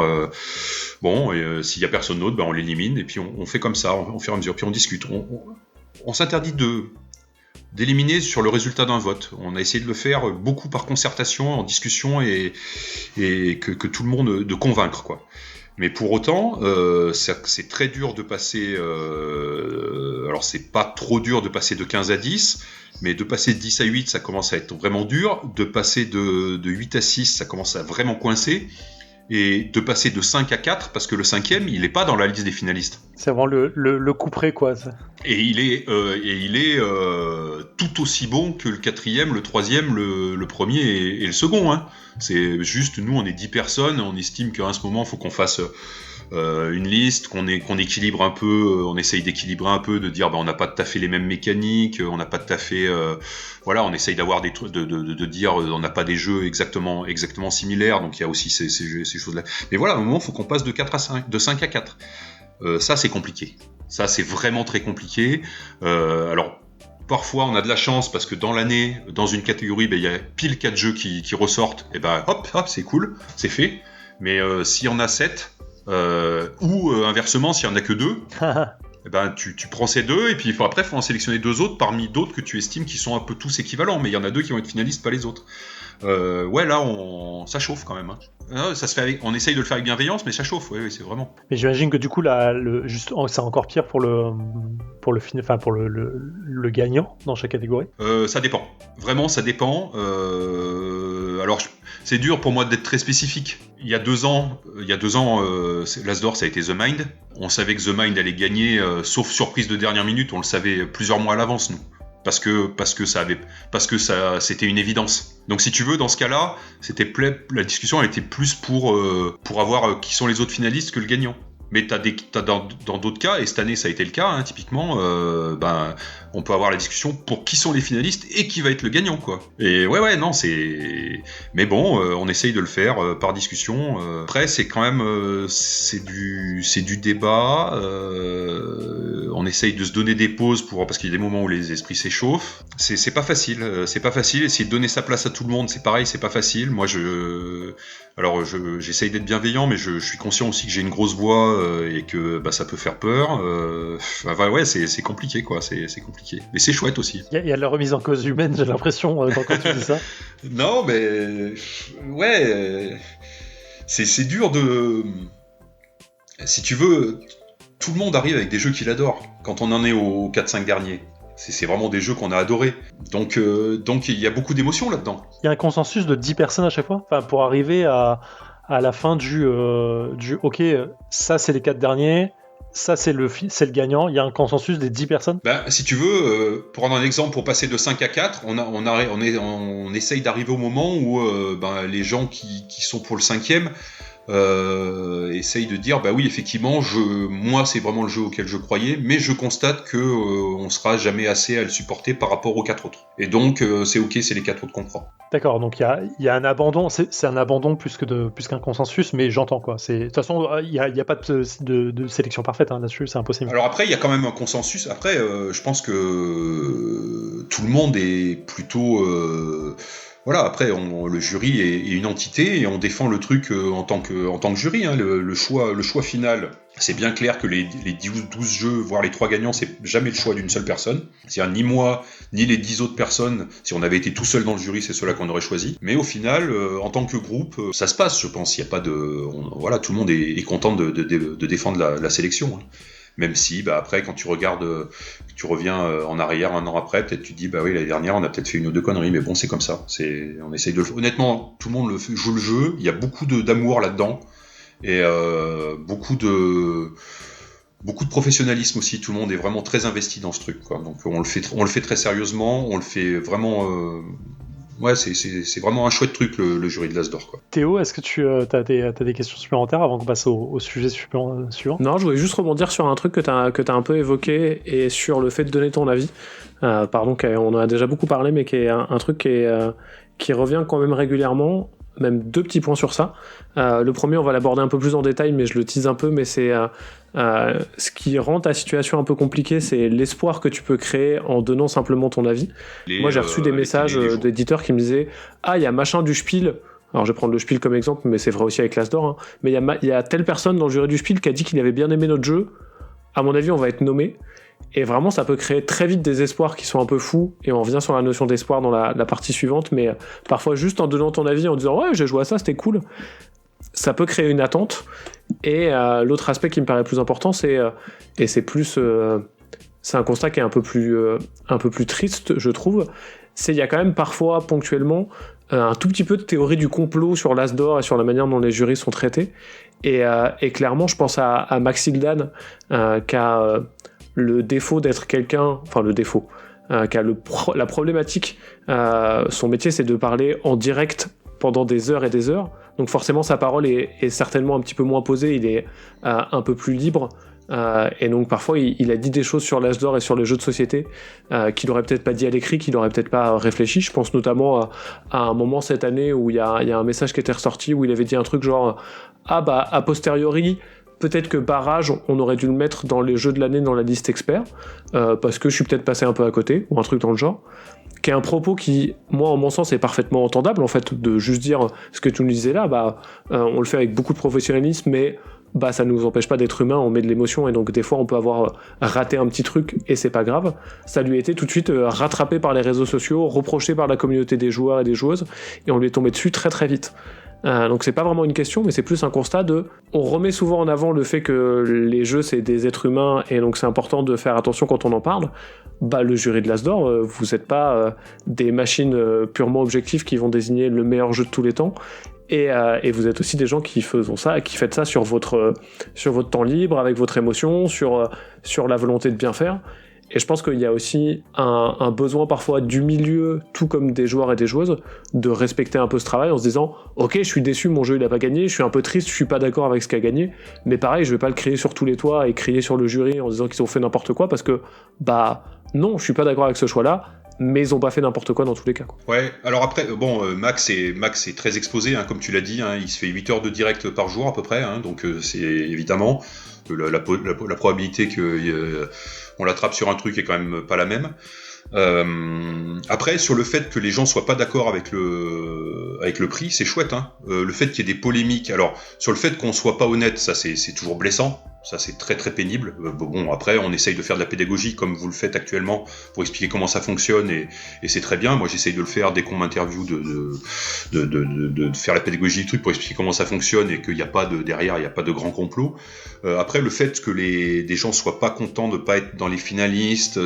s'il n'y a personne d'autre, on l'élimine, et puis on fait comme ça, on fait à mesure, puis on discute. On s'interdit d'éliminer sur le résultat d'un vote. On a essayé de le faire beaucoup par concertation, en discussion, et que tout le monde de convaincre, quoi. Mais pour autant, c'est très dur de passer... alors, c'est pas trop dur de passer de 15 à 10, mais de passer de 10 à 8, ça commence à être vraiment dur. De passer de 8 à 6, ça commence à vraiment coincer. Et de passer de 5 à 4, parce que le 5e, il n'est pas dans la liste des finalistes. C'est vraiment le coup près, quoi. Et il est tout aussi bon que le 4e, le 3e, le premier et le second. Hein. C'est juste, nous, on est 10 personnes, on estime qu'à ce moment, il faut qu'on fasse une liste, qu'on équilibre un peu, on essaye d'équilibrer un peu, de dire on n'a pas tout à fait les mêmes mécaniques, on n'a pas tout à fait... voilà, on essaye d'avoir des trucs, de dire on n'a pas des jeux exactement similaires, donc il y a aussi ces choses-là. Mais voilà, à un moment, il faut qu'on passe de 5 à 4. Ça, c'est compliqué. Ça, c'est vraiment très compliqué. Alors, parfois, on a de la chance parce que dans l'année, dans une catégorie, il y a pile 4 jeux qui ressortent, et hop, c'est cool, c'est fait. Mais s'il y en a 7, ou inversement, s'il y en a que 2, tu prends ces 2 et puis après, il faut en sélectionner 2 autres parmi d'autres que tu estimes qui sont un peu tous équivalents, mais il y en a 2 qui vont être finalistes, pas les autres. Ouais, là, ça chauffe quand même. Hein. Ça se fait on essaye de le faire avec bienveillance, mais ça chauffe, oui, c'est vraiment. Mais j'imagine que du coup, c'est encore pire pour le gagnant dans chaque catégorie. Ça dépend. Vraiment, ça dépend. Alors, c'est dur pour moi d'être très spécifique. Il y a 2 ans, l'As d'Or, ça a été The Mind. On savait que The Mind allait gagner, sauf surprise de dernière minute, on le savait plusieurs mois à l'avance, nous. Parce que c'était une évidence. Donc si tu veux, dans ce cas-là, la discussion elle était plus pour avoir qui sont les autres finalistes que le gagnant. Mais t'as dans d'autres cas, et cette année ça a été le cas, hein, typiquement, on peut avoir la discussion pour qui sont les finalistes et qui va être le gagnant, quoi. Et ouais, non, c'est... Mais bon, on essaye de le faire par discussion. Après, c'est quand même... c'est du débat. On essaye de se donner des pauses parce qu'il y a des moments où les esprits s'échauffent. C'est pas facile. Essayer de donner sa place à tout le monde, c'est pareil, c'est pas facile. Moi, j'essaye d'être bienveillant, mais je suis conscient aussi que j'ai une grosse voix et que ça peut faire peur. Ouais, c'est compliqué, quoi. C'est compliqué. Mais c'est chouette aussi. Il y a de la remise en cause humaine, j'ai l'impression, quand tu dis ça. Non, mais... Ouais... C'est dur de... Si tu veux, tout le monde arrive avec des jeux qu'il adore. Quand on en est aux 4-5 derniers. C'est vraiment des jeux qu'on a adorés. Donc il y a beaucoup d'émotions là-dedans. Il y a un consensus de 10 personnes à chaque fois, pour arriver à la fin du OK, ça c'est les 4 derniers, ça c'est le gagnant. Il y a un consensus des 10 personnes. Si tu veux, pour prendre un exemple, pour passer de 5 à 4, on essaye d'arriver au moment où les gens qui sont pour le 5e essaye de dire oui, effectivement, moi c'est vraiment le jeu auquel je croyais, mais je constate que on sera jamais assez à le supporter par rapport aux 4 autres, et donc c'est OK, c'est les 4 autres qu'on croit. D'accord, donc il y a un abandon, c'est un abandon plus qu'un consensus, mais j'entends, quoi. De toute façon, il y a pas de sélection parfaite, hein, là-dessus, c'est impossible. Alors après, il y a quand même un consensus. Après, je pense que tout le monde est plutôt voilà, après, le jury est une entité et on défend le truc en tant que jury. Hein. Le choix final, c'est bien clair que les 12 jeux, voire les 3 gagnants, c'est jamais le choix d'une seule personne. C'est-à-dire ni moi, ni les 10 autres personnes. Si on avait été tout seul dans le jury, c'est ceux-là qu'on aurait choisi. Mais au final, en tant que groupe, ça se passe, je pense. Il y a pas de... voilà, tout le monde est content de défendre la sélection. Hein. Même si, après, quand tu regardes, tu reviens en arrière un an après, peut-être tu te dis, oui, l'année dernière, on a peut-être fait une ou deux conneries, mais bon, c'est comme ça. On essaye de le faire. Honnêtement, tout le monde joue le jeu, il y a beaucoup d'amour là-dedans, et beaucoup de professionnalisme aussi. Tout le monde est vraiment très investi dans ce truc, quoi. Donc, on le fait très sérieusement, on le fait vraiment... Ouais, c'est vraiment un chouette truc, le jury de l'As d'Or, quoi. Théo, est-ce que tu as des questions supplémentaires avant qu'on passe au sujet suivant ? Non, je voulais juste rebondir sur un truc que t'as un peu évoqué, et sur le fait de donner ton avis. Pardon, on en a déjà beaucoup parlé, mais qui est un truc qui revient quand même régulièrement. Même 2 petits points sur ça. Le premier, on va l'aborder un peu plus en détail, mais je le tease un peu, mais c'est ce qui rend ta situation un peu compliquée, c'est l'espoir que tu peux créer en donnant simplement ton avis. Moi, j'ai reçu des messages d'éditeurs qui me disaient « Ah, il y a machin du Spiel ». Alors, je vais prendre le Spiel comme exemple, mais c'est vrai aussi avec l'As d'Or. Hein. Mais il y a telle personne dans le jury du Spiel qui a dit qu'il avait bien aimé notre jeu. À mon avis, on va être nommé. Et vraiment, ça peut créer très vite des espoirs qui sont un peu fous, et on revient sur la notion d'espoir dans la partie suivante, mais parfois juste en donnant ton avis, en disant « Ouais, j'ai joué à ça, c'était cool », ça peut créer une attente, Et l'autre aspect qui me paraît plus important, c'est un constat qui est un peu plus triste, je trouve, il y a quand même parfois, ponctuellement, un tout petit peu de théorie du complot sur l'As d'or et sur la manière dont les jurys sont traités. Et clairement, je pense à Max Hildan, qui a le défaut d'être quelqu'un... Enfin, le défaut. Qui a la problématique. Son métier, c'est de parler en direct pendant des heures et des heures. Donc forcément, sa parole est certainement un petit peu moins posée. Il est un peu plus libre. Et donc parfois il a dit des choses sur l'âge d'or et sur les jeux de société qu'il aurait peut-être pas dit à l'écrit, qu'il aurait peut-être pas réfléchi. Je pense notamment à un moment cette année où il y a un message qui était ressorti où il avait dit un truc genre a posteriori peut-être que Barrage on aurait dû le mettre dans les jeux de l'année dans la liste expert parce que je suis peut-être passé un peu à côté ou un truc dans le genre, qui est un propos qui, moi, en mon sens, est parfaitement entendable, en fait, de juste dire ce que tu nous disais là, on le fait avec beaucoup de professionnalisme, mais ça nous empêche pas d'être humain, on met de l'émotion, et donc des fois on peut avoir raté un petit truc, et c'est pas grave. Ça lui a été tout de suite rattrapé par les réseaux sociaux, reproché par la communauté des joueurs et des joueuses, et on lui est tombé dessus très très vite. Donc c'est pas vraiment une question, mais c'est plus un constat on remet souvent en avant le fait que les jeux c'est des êtres humains, et donc c'est important de faire attention quand on en parle. Le jury de l'As d'or, vous êtes pas des machines purement objectives qui vont désigner le meilleur jeu de tous les temps, et vous êtes aussi des gens qui faites ça sur votre temps libre, avec votre émotion, sur la volonté de bien faire. Et je pense qu'il y a aussi un besoin parfois du milieu, tout comme des joueurs et des joueuses, de respecter un peu ce travail en se disant « Ok, je suis déçu, mon jeu il a pas gagné, je suis un peu triste, je suis pas d'accord avec ce qu'a gagné, mais pareil, je vais pas le crier sur tous les toits et crier sur le jury en disant qu'ils ont fait n'importe quoi, parce que, non, je suis pas d'accord avec ce choix-là, mais ils ont pas fait n'importe quoi dans tous les cas. » Ouais, alors après, Max est très exposé, hein, comme tu l'as dit, hein, il se fait 8 heures de direct par jour à peu près, hein, donc c'est évidemment la probabilité que on l'attrape sur un truc est quand même pas la même. Après, sur le fait que les gens soient pas d'accord avec le prix, c'est chouette, hein. Le fait qu'il y ait des polémiques, alors sur le fait qu'on soit pas honnête, ça c'est toujours blessant, ça c'est très très pénible. Après on essaye de faire de la pédagogie comme vous le faites actuellement pour expliquer comment ça fonctionne, et c'est très bien. Moi j'essaye de le faire dès qu'on m'interviewe, de faire la pédagogie du truc pour expliquer comment ça fonctionne, et qu'il n'y a pas derrière il n'y a pas de grand complot. Après, le fait que des gens soient pas contents de pas être dans les finalistes,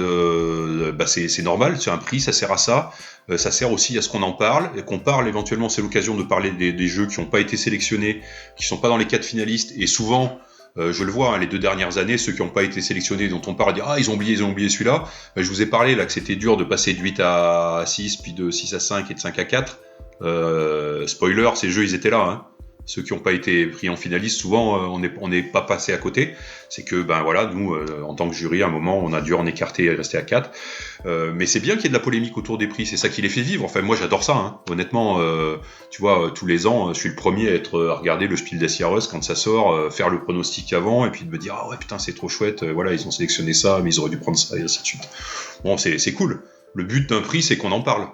c'est normal, c'est un prix, ça sert à ça. Ça sert aussi à ce qu'on en parle, et qu'on parle éventuellement, c'est l'occasion de parler des jeux qui n'ont pas été sélectionnés, qui sont pas dans les 4 finalistes, et souvent, je le vois, hein, les 2 dernières années, ceux qui n'ont pas été sélectionnés, dont on parle, dire ils ont oublié celui-là. Je vous ai parlé là que c'était dur de passer de 8 à 6, puis de 6 à 5 et de 5 à 4. Spoiler, ces jeux ils étaient là, hein. Ceux qui n'ont pas été pris en finaliste, souvent on n'est pas passé à côté. C'est que nous, en tant que jury, à un moment, on a dû en écarter et rester à 4. Mais c'est bien qu'il y ait de la polémique autour des prix, c'est ça qui les fait vivre. Enfin, moi j'adore ça, hein. Honnêtement, tu vois, tous les ans, je suis le premier à regarder le Spiel des Jahres quand ça sort, faire le pronostic avant, et puis de me dire ah ouais putain c'est trop chouette, ils ont sélectionné ça, mais ils auraient dû prendre ça, et ainsi de suite. Bon, c'est cool. Le but d'un prix, c'est qu'on en parle.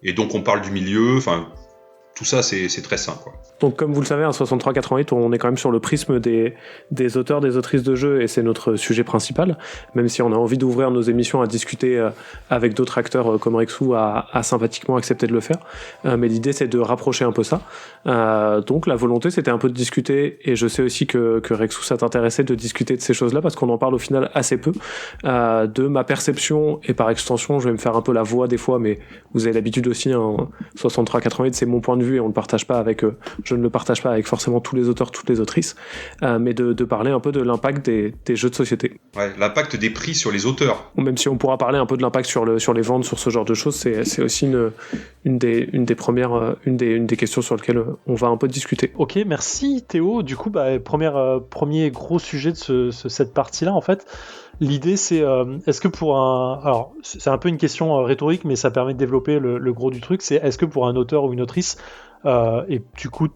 Et donc on parle du milieu, enfin... Tout ça, c'est très sain, quoi. Donc, comme vous le savez, en 63-88, on est quand même sur le prisme des auteurs, des autrices de jeux, et c'est notre sujet principal, même si on a envie d'ouvrir nos émissions à discuter avec d'autres acteurs comme Rexou, a sympathiquement accepté de le faire. Mais l'idée, c'est de rapprocher un peu ça. Donc, la volonté, c'était un peu de discuter, et je sais aussi que Rexou, ça t'intéressait de discuter de ces choses-là, parce qu'on en parle au final assez peu, de ma perception, et par extension, je vais me faire un peu la voix des fois, mais vous avez l'habitude aussi, hein, 63-88, c'est mon point de vue, et on le partage pas avec je ne le partage pas avec forcément tous les auteurs, toutes les autrices, mais de parler un peu de l'impact des jeux de société. Ouais, l'impact des prix sur les auteurs. Même si on pourra parler un peu de l'impact sur les ventes, sur ce genre de choses, c'est aussi une des questions sur lesquelles on va un peu discuter. Ok, merci Théo. Du coup, premier gros sujet de cette partie-là, en fait. L'idée, c'est est-ce que alors c'est un peu une question rhétorique, mais ça permet de développer le gros du truc. C'est est-ce que pour un auteur ou une autrice, et du coup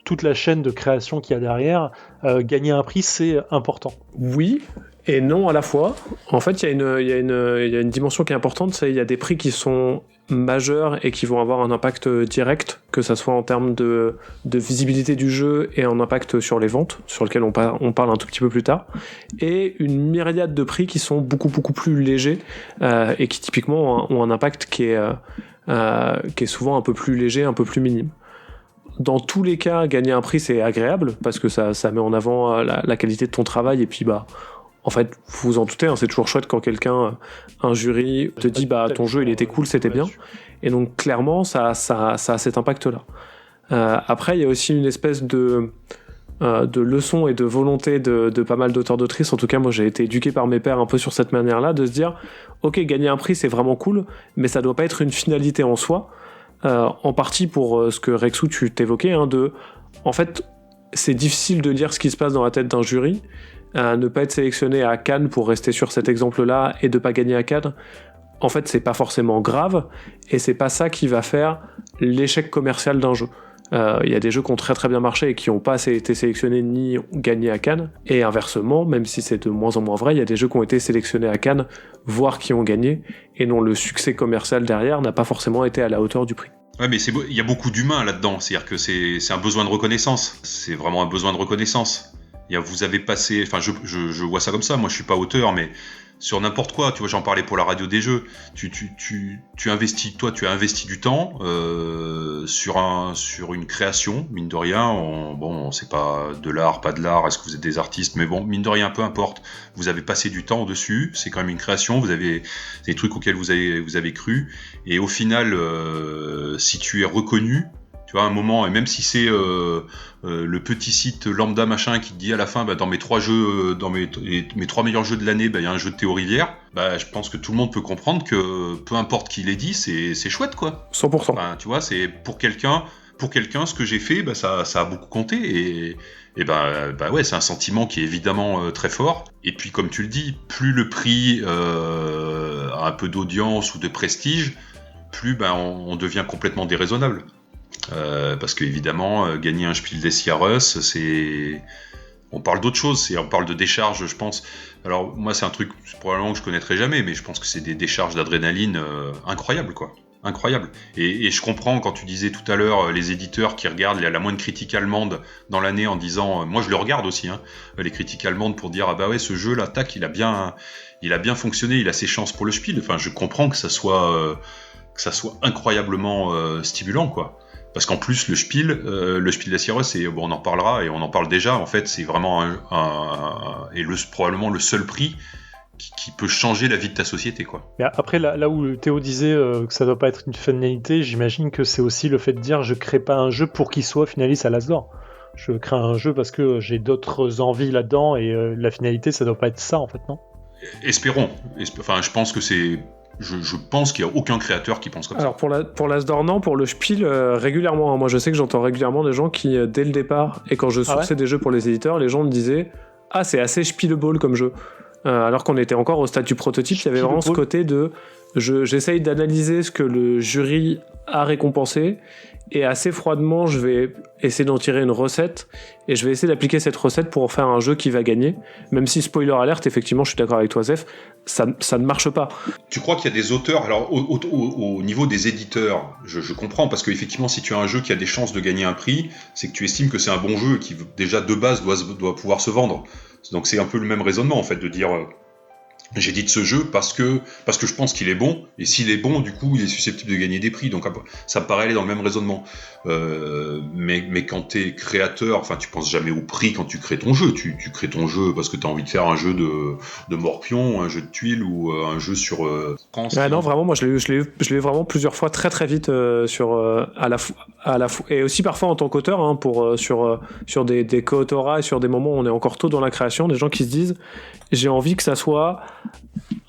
toute la chaîne de création qu'il y a derrière, gagner un prix, c'est important? Oui et non à la fois. En fait, il y a une dimension qui est importante, c'est il y a des prix qui sont majeurs et qui vont avoir un impact direct, que ça soit en termes de visibilité du jeu et un impact sur les ventes, sur lequel on parle un tout petit peu plus tard, et une myriade de prix qui sont beaucoup plus légers et qui typiquement ont un impact qui est souvent un peu plus léger, un peu plus minime. dans tous les cas, gagner un prix, c'est agréable, parce que ça met en avant la qualité de ton travail, et puis en fait, vous vous en doutez, c'est toujours chouette quand un jury te dit ton jeu il était cool, c'était bien. Et donc clairement, ça a cet impact-là. Après, il y a aussi une espèce de leçon et de volonté de pas mal d'auteurs-d'autrices. En tout cas, moi j'ai été éduqué par mes pairs un peu sur cette manière-là, de se dire ok, gagner un prix c'est vraiment cool, mais ça doit pas être une finalité en soi. En partie pour ce que Rexou tu t'évoquais, en fait c'est difficile de lire ce qui se passe dans la tête d'un jury, ne pas être sélectionné à Cannes, pour rester sur cet exemple-là, et de pas gagner à Cannes. En fait, c'est pas forcément grave, et c'est pas ça qui va faire l'échec commercial d'un jeu. Il y a des jeux qui ont très très bien marché et qui n'ont pas été sélectionnés ni gagnés à Cannes, et inversement, même si c'est de moins en moins vrai, il y a des jeux qui ont été sélectionnés à Cannes, voire qui ont gagné, et dont le succès commercial derrière n'a pas forcément été à la hauteur du prix. Ouais, mais il y a beaucoup d'humains là-dedans, c'est-à-dire que c'est un besoin de reconnaissance, c'est vraiment un besoin de reconnaissance. Vous avez passé, enfin je vois ça comme ça, moi je suis pas auteur, mais sur n'importe quoi, tu vois, j'en parlais pour la radio des jeux, tu investis, toi tu as investi du temps sur une création, mine de rien, bon c'est pas de l'art, pas de l'art, est-ce que vous êtes des artistes, mais bon, mine de rien, peu importe, vous avez passé du temps dessus, c'est quand même une création, vous avez des trucs auxquels vous avez cru, et au final, si tu es reconnu, tu vois, à un moment, et même si c'est le petit site lambda machin qui te dit à la fin, dans mes 3 jeux, dans mes 3 meilleurs jeux de l'année, il y a un jeu de Théo Rivière, je pense que tout le monde peut comprendre que peu importe qui l'ait dit, c'est chouette, quoi. 100%. Enfin, tu vois, c'est pour quelqu'un, ce que j'ai fait, ça a beaucoup compté, et ouais, c'est un sentiment qui est évidemment très fort. Et puis, comme tu le dis, plus le prix a un peu d'audience ou de prestige, plus on devient complètement déraisonnable. Parce que évidemment, gagner un Spiel des Jahres, on parle d'autre chose, on parle de décharge, je pense. Alors moi, c'est un truc probablement que je connaîtrai jamais, mais je pense que c'est des décharges d'adrénaline incroyables, quoi. Incroyable. Et je comprends quand tu disais tout à l'heure les éditeurs qui regardent la moindre critique allemande dans l'année en disant, moi je le regarde aussi, les critiques allemandes, pour dire ouais, ce jeu là, tac, il a bien fonctionné, il a ses chances pour le Spiel. Enfin, je comprends que ça soit incroyablement stimulant, quoi. Parce qu'en plus, le Spiel des Jahres, on en parlera et on en parle déjà. En fait, c'est vraiment probablement le seul prix qui peut changer la vie de ta société, quoi. Mais après, là où Théo disait que ça doit pas être une finalité, j'imagine que c'est aussi le fait de dire je crée pas un jeu pour qu'il soit finaliste à l'As d'Or. Je crée un jeu parce que j'ai d'autres envies là-dedans, et la finalité, ça doit pas être ça, en fait, non ? Espérons. Enfin, je pense que c'est... Je pense qu'il n'y a aucun créateur qui pense comme ça. Alors pour l'As d'Or, non. Pour le Spiel, régulièrement. Moi, je sais que j'entends régulièrement des gens qui, dès le départ, et quand je sourçais des jeux pour les éditeurs, les gens me disaient « Ah, c'est assez Spielball comme jeu ». Alors qu'on était encore au stade du prototype, il y avait vraiment ce côté de j'essaye d'analyser ce que le jury a récompensé, et assez froidement je vais essayer d'en tirer une recette, et je vais essayer d'appliquer cette recette pour en faire un jeu qui va gagner, même si, spoiler alert, effectivement je suis d'accord avec toi Zef, ça ne marche pas. Tu crois qu'il y a des auteurs, alors au niveau des éditeurs, je comprends, parce qu'effectivement si tu as un jeu qui a des chances de gagner un prix, c'est que tu estimes que c'est un bon jeu qui déjà de base doit pouvoir se vendre. Donc c'est un peu le même raisonnement en fait, de dire j'édite ce jeu parce que je pense qu'il est bon, et s'il est bon, du coup il est susceptible de gagner des prix, donc ça me paraît aller dans le même raisonnement. Mais quand t'es créateur, enfin tu penses jamais au prix quand tu crées ton jeu, tu crées ton jeu parce que t'as envie de faire un jeu de morpion, un jeu de tuiles, ou un jeu sur France. Non, vraiment, moi je l'ai eu vraiment plusieurs fois très très vite à la fois, et aussi parfois en tant qu'auteur, sur des co-autorats, et sur des moments où on est encore tôt dans la création, des gens qui se disent j'ai envie que ça soit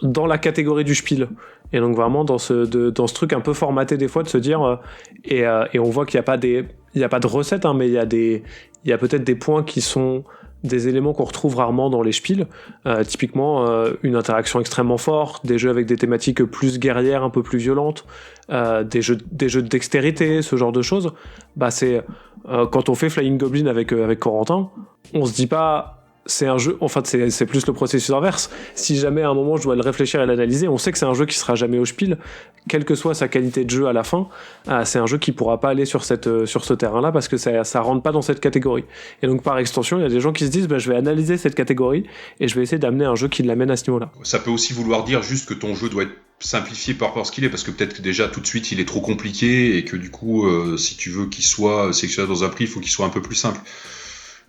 dans la catégorie du Spiel. Et donc vraiment dans ce truc un peu formaté des fois, de se dire et on voit qu'il n'y a pas de recette, mais il y a peut-être des points qui sont des éléments qu'on retrouve rarement dans les Spiels, typiquement une interaction extrêmement forte, des jeux avec des thématiques plus guerrières, un peu plus violentes, des jeux de dextérité, ce genre de choses. C'est quand on fait Flying Goblin avec Corentin, on se dit pas c'est un jeu, en fait c'est plus le processus inverse. Si jamais à un moment je dois le réfléchir et l'analyser, on sait que c'est un jeu qui sera jamais au Spiel, quelle que soit sa qualité de jeu à la fin, c'est un jeu qui pourra pas aller sur ce terrain-là, parce que ça rentre pas dans cette catégorie. Et donc par extension, il y a des gens qui se disent je vais analyser cette catégorie et je vais essayer d'amener un jeu qui l'amène à ce niveau-là. Ça peut aussi vouloir dire juste que ton jeu doit être simplifié par rapport à ce qu'il est, parce que peut-être que déjà tout de suite il est trop compliqué et que du coup si tu veux qu'il soit sélectionné dans un prix, il faut qu'il soit un peu plus simple.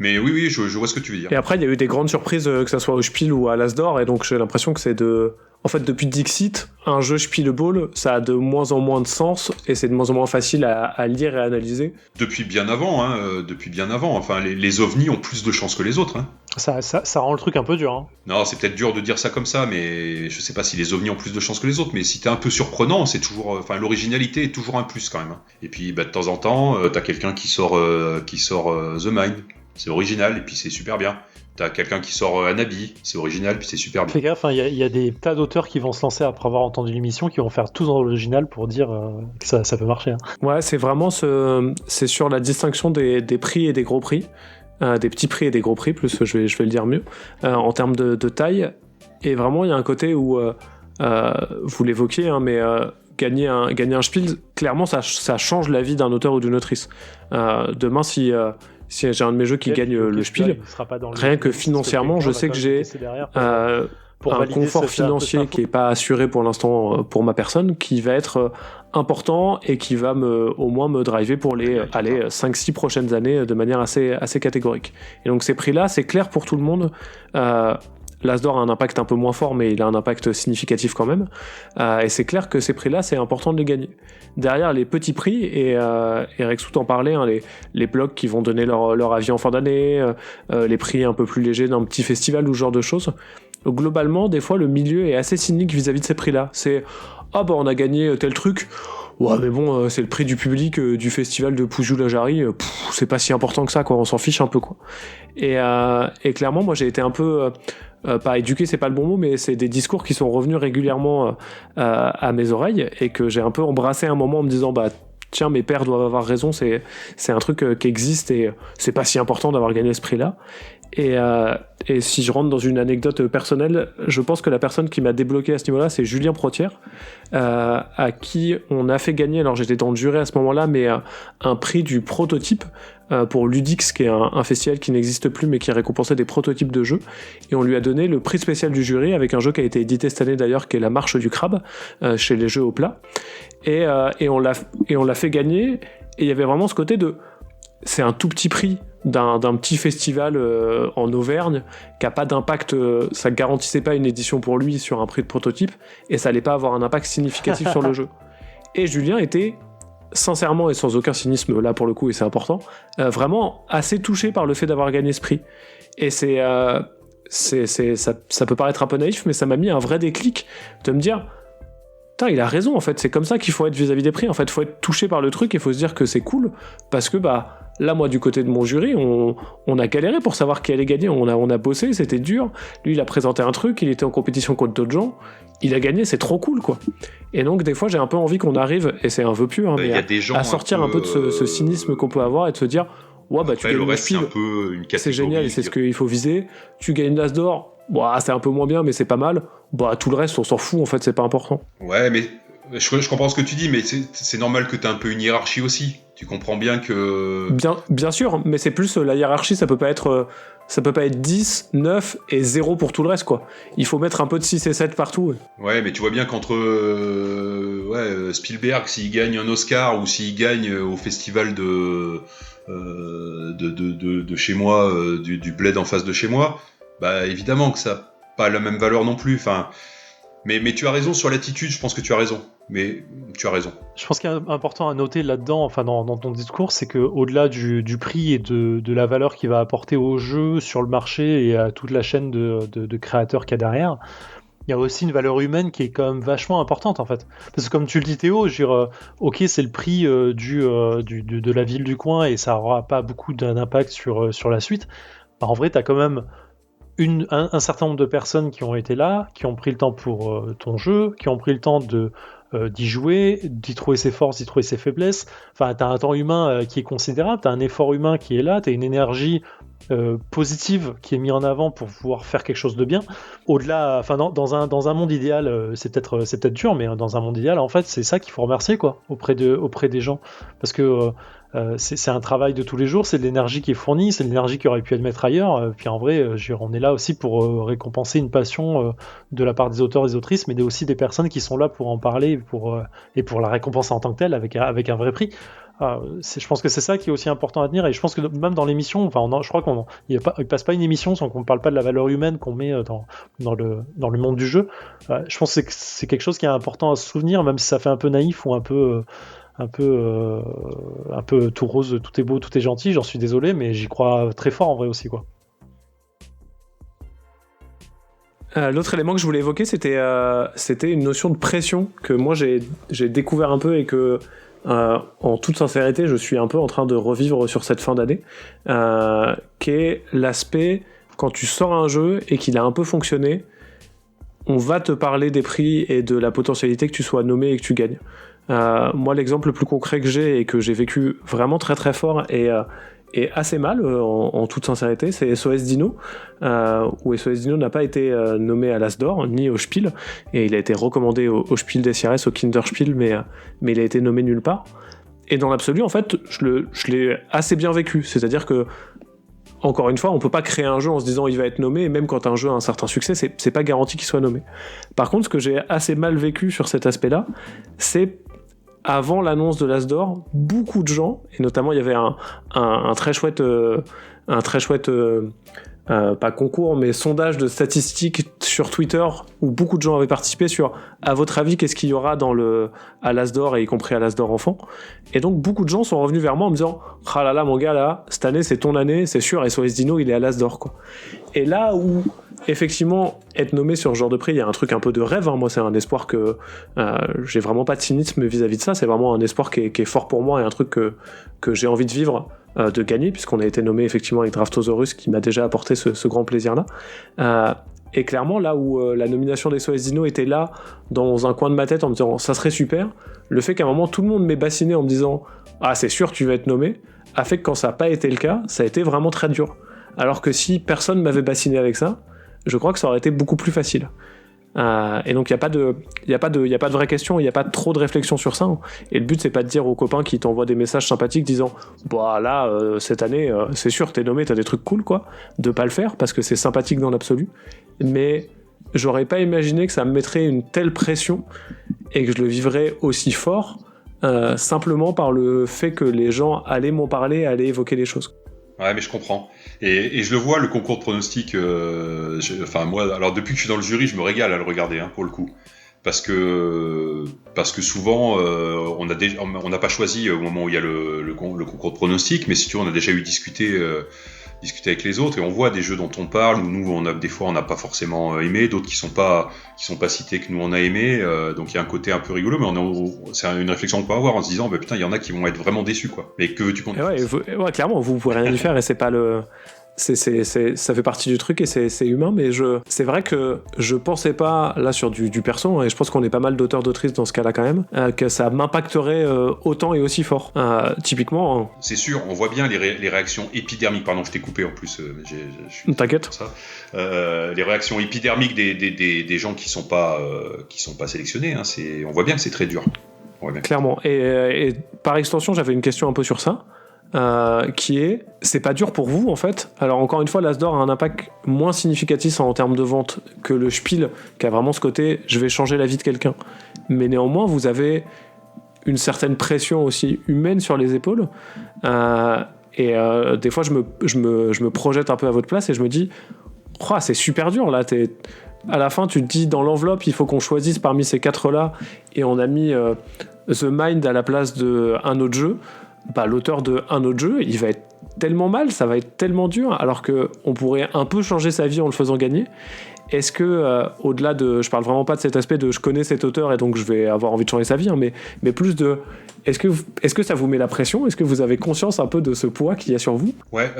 Mais oui, je vois ce que tu veux dire. Et après, il y a eu des grandes surprises, que ça soit au Spiel ou à l'Asdor, et donc j'ai l'impression que c'est de... En fait, depuis Dixit, un jeu Spieleball, ça a de moins en moins de sens, et c'est de moins en moins facile à lire et à analyser. Depuis bien avant. Enfin, les ovnis ont plus de chances que les autres. Hein. Ça rend le truc un peu dur. Hein. Non, c'est peut-être dur de dire ça comme ça, mais je sais pas si les ovnis ont plus de chances que les autres, mais si t'es un peu surprenant, c'est toujours... Enfin, l'originalité est toujours un plus, quand même. Hein. Et puis, de temps en temps, t'as quelqu'un qui sort The Mind. C'est original, et puis c'est super bien. T'as quelqu'un qui sort Anabi, c'est original, puis c'est super bien. Fais gaffe, il y a des tas d'auteurs qui vont se lancer après avoir entendu l'émission, qui vont faire tout dans l'original pour dire que ça peut marcher. Hein. Ouais, c'est vraiment c'est sur la distinction des prix et des gros prix, des petits prix et des gros prix, plus je vais le dire mieux, en termes de taille. Et vraiment, il y a un côté où, vous l'évoquiez, hein, mais gagner un Spiel, clairement, ça change la vie d'un auteur ou d'une autrice. Demain, si j'ai un de mes jeux qui gagne le Spiel, rien que financièrement, je sais que j'ai un confort financier qui n'est pas assuré pour l'instant pour ma personne, qui va être important et qui va au moins me driver pour les 5-6 prochaines années de manière assez catégorique. Et donc ces prix-là, c'est clair pour tout le monde. L'Asdor a un impact un peu moins fort, mais il a un impact significatif quand même. Et c'est clair que ces prix-là, c'est important de les gagner. Derrière les petits prix, et Rexou t'en parlait, hein, les blogs qui vont donner leur avis en fin d'année, les prix un peu plus légers d'un petit festival ou ce genre de choses. Donc, globalement, des fois, le milieu est assez cynique vis-à-vis de ces prix-là. C'est « Ah bah on a gagné tel truc ». Ouais, mais bon, c'est le prix du public du festival de Poujoul-Ajari, c'est pas si important que ça, quoi, on s'en fiche un peu, quoi. Et clairement, moi, j'ai été un peu, pas éduqué, c'est pas le bon mot, mais c'est des discours qui sont revenus régulièrement à mes oreilles, et que j'ai un peu embrassé à un moment en me disant, bah, tiens, mes pères doivent avoir raison, c'est un truc qui existe, et c'est pas si important d'avoir gagné ce prix-là. Et si je rentre dans une anecdote personnelle, je pense que la personne qui m'a débloqué à ce niveau-là, c'est Julien Protière, à qui on a fait gagner, alors j'étais dans le jury à ce moment-là, mais un prix du prototype pour Ludix, qui est un festival qui n'existe plus, mais qui récompensait des prototypes de jeux, et on lui a donné le prix spécial du jury avec un jeu qui a été édité cette année d'ailleurs, qui est La Marche du Crabe, chez les Jeux au Plat, et on l'a fait gagner, et il y avait vraiment ce côté de... C'est un tout petit prix d'un petit festival en Auvergne qui n'a pas d'impact, ça ne garantissait pas une édition pour lui sur un prix de prototype, et ça n'allait pas avoir un impact significatif sur le jeu. Et Julien était, sincèrement et sans aucun cynisme là pour le coup, et c'est important, vraiment assez touché par le fait d'avoir gagné ce prix. Et ça peut paraître un peu naïf, mais ça m'a mis un vrai déclic de me dire... Putain, il a raison, en fait, c'est comme ça qu'il faut être vis-à-vis des prix, en fait, il faut être touché par le truc et il faut se dire que c'est cool, parce que, bah, là, moi, du côté de mon jury, on a galéré pour savoir qui allait gagner, on a bossé, c'était dur, lui, il a présenté un truc, il était en compétition contre d'autres gens, il a gagné, c'est trop cool, quoi. Et donc, des fois, j'ai un peu envie qu'on arrive, et c'est un vœu pieux, hein, mais à sortir un peu de ce cynisme qu'on peut avoir et de se dire, ouais, bah, tu gagnes le Spiel, c'est génial, et c'est ce qu'il faut viser, tu gagnes l'Asdor, bah, c'est un peu moins bien, mais c'est pas mal. Bah, tout le reste, on s'en fout, en fait, c'est pas important. Ouais, mais je comprends ce que tu dis, mais c'est normal que t'aies un peu une hiérarchie aussi. Tu comprends bien que... Bien sûr, mais c'est plus la hiérarchie, ça peut pas être 10, 9 et 0 pour tout le reste, quoi. Il faut mettre un peu de 6 et 7 partout. Ouais, mais tu vois bien qu'entre Spielberg, s'il gagne un Oscar ou s'il gagne au festival de chez moi, du bled en face de chez moi, bah évidemment que ça n'a pas la même valeur non plus. Enfin, mais tu as raison sur l'attitude, je pense que tu as raison. Mais tu as raison. Je pense qu'il est important à noter là-dedans, enfin dans ton discours, c'est qu'au-delà du prix et de la valeur qu'il va apporter au jeu, sur le marché et à toute la chaîne de créateurs qu'il y a derrière, il y a aussi une valeur humaine qui est quand même vachement importante en fait. Parce que comme tu le dis Théo, je veux dire, ok c'est le prix de la ville du coin et ça n'aura pas beaucoup d'impact sur la suite. Bah, en vrai, tu as quand même un certain nombre de personnes qui ont été là, qui ont pris le temps pour ton jeu, qui ont pris le temps d'y jouer, d'y trouver ses forces, d'y trouver ses faiblesses. Enfin, t'as un temps humain qui est considérable, t'as un effort humain qui est là, t'as une énergie positive qui est mise en avant pour pouvoir faire quelque chose de bien. Au-delà, enfin dans un monde idéal, c'est peut-être dur, mais dans un monde idéal, en fait, c'est ça qu'il faut remercier quoi, auprès des gens, parce que c'est un travail de tous les jours, c'est de l'énergie qui est fournie, c'est de l'énergie qui aurait pu être mettre ailleurs. Puis en vrai, on est là aussi pour récompenser une passion de la part des auteurs et des autrices, mais aussi des personnes qui sont là pour en parler et pour la récompenser en tant que telle avec un vrai prix. Je pense que c'est ça qui est aussi important à tenir, et je pense que même dans l'émission, enfin, je crois il passe pas une émission sans qu'on parle pas de la valeur humaine qu'on met dans le monde du jeu. Je pense que c'est quelque chose qui est important à se souvenir, même si ça fait un peu naïf ou un peu tout rose, tout est beau, tout est gentil. J'en suis désolé, mais j'y crois très fort en vrai aussi quoi. L'autre élément que je voulais évoquer, c'était une notion de pression que moi j'ai découvert un peu et que en toute sincérité, je suis un peu en train de revivre sur cette fin d'année, qui est l'aspect quand tu sors un jeu et qu'il a un peu fonctionné, on va te parler des prix et de la potentialité que tu sois nommé et que tu gagnes. Moi, l'exemple le plus concret que j'ai et que j'ai vécu vraiment très très fort et assez mal, en toute sincérité, c'est SOS Dino, où SOS Dino n'a pas été nommé à l'As d'Or, ni au Spiel, et il a été recommandé au Spiel des CRS, au Kinderspiel, mais il a été nommé nulle part. Et dans l'absolu, en fait, je l'ai assez bien vécu, c'est-à-dire que, encore une fois, on peut pas créer un jeu en se disant il va être nommé, et même quand un jeu a un certain succès, c'est pas garanti qu'il soit nommé. Par contre, ce que j'ai assez mal vécu sur cet aspect-là, c'est avant l'annonce de l'As d'Or, beaucoup de gens, et notamment il y avait un très chouette, pas concours, mais sondage de statistiques sur Twitter où beaucoup de gens avaient participé sur, à votre avis, qu'est-ce qu'il y aura à l'As d'Or, et y compris à l'As d'Or enfant. Et donc beaucoup de gens sont revenus vers moi en me disant ah là là mon gars là, cette année c'est ton année, c'est sûr, SOS Dino il est à l'As d'Or quoi. Et là où effectivement, être nommé sur ce genre de prix, il y a un truc un peu de rêve. Moi, c'est un espoir que j'ai vraiment pas de cynisme vis-à-vis de ça. C'est vraiment un espoir qui est fort pour moi et un truc que j'ai envie de vivre, de gagner, puisqu'on a été nommé effectivement avec Draftosaurus, qui m'a déjà apporté ce grand plaisir-là. Et clairement, là où la nomination des SOS Dino était là, dans un coin de ma tête, en me disant ça serait super, le fait qu'à un moment tout le monde m'ait bassiné en me disant ah c'est sûr tu vas être nommé, a fait que quand ça n'a pas été le cas, ça a été vraiment très dur. Alors que si personne m'avait bassiné avec ça, je crois que ça aurait été beaucoup plus facile. Et donc il y a pas de vraie question, il y a pas trop de réflexion sur ça. Et le but c'est pas de dire aux copains qui t'envoient des messages sympathiques disant bah là cette année c'est sûr t'es nommé, t'as des trucs cool quoi, de pas le faire parce que c'est sympathique dans l'absolu. Mais j'aurais pas imaginé que ça me mettrait une telle pression et que je le vivrais aussi fort simplement par le fait que les gens allaient m'en parler, allaient évoquer les choses. Ouais, mais je comprends. Et je le vois, le concours de pronostics. Moi, alors depuis que je suis dans le jury, je me régale à le regarder, pour le coup, parce que souvent, on n'a pas choisi au moment où il y a le concours de pronostics, mais si tu veux, on a déjà eu discuté avec les autres, et on voit des jeux dont on parle, où nous, des fois, on n'a pas forcément aimé, d'autres qui sont pas cités que nous on a aimé, donc il y a un côté un peu rigolo, mais c'est une réflexion qu'on peut avoir en se disant, putain, il y en a qui vont être vraiment déçus, quoi. Mais que veux-tu qu'on ouais, clairement, vous pouvez rien y faire, et c'est pas le... ça fait partie du truc et c'est humain, mais c'est vrai que je pensais pas, là sur du perso, et je pense qu'on est pas mal d'auteurs d'autrices dans ce cas-là quand même, que ça m'impacterait autant et aussi fort. Typiquement... C'est sûr, on voit bien les réactions épidermiques, pardon je t'ai coupé en plus, t'inquiète. Ça. Les réactions épidermiques des gens qui sont pas sélectionnés, on voit bien que c'est très dur. Clairement, et par extension j'avais une question un peu sur ça. Qui est, c'est pas dur pour vous en fait. Alors encore une fois, l'As d'Or a un impact moins significatif en termes de vente que le Spiel, qui a vraiment ce côté, je vais changer la vie de quelqu'un. Mais néanmoins, vous avez une certaine pression aussi humaine sur les épaules. Des fois, je me projette un peu à votre place et je me dis, c'est super dur là. À la fin, tu te dis, dans l'enveloppe, il faut qu'on choisisse parmi ces 4-là, et on a mis The Mind à la place d'un autre jeu. L'auteur de un autre jeu, il va être tellement mal, ça va être tellement dur, alors qu'on pourrait un peu changer sa vie en le faisant gagner. Est-ce que, au-delà de... Je parle vraiment pas de cet aspect de je connais cet auteur et donc je vais avoir envie de changer sa vie, mais plus de... Est-ce que ça vous met la pression ? Est-ce que vous avez conscience un peu de ce poids qu'il y a sur vous ? Ouais,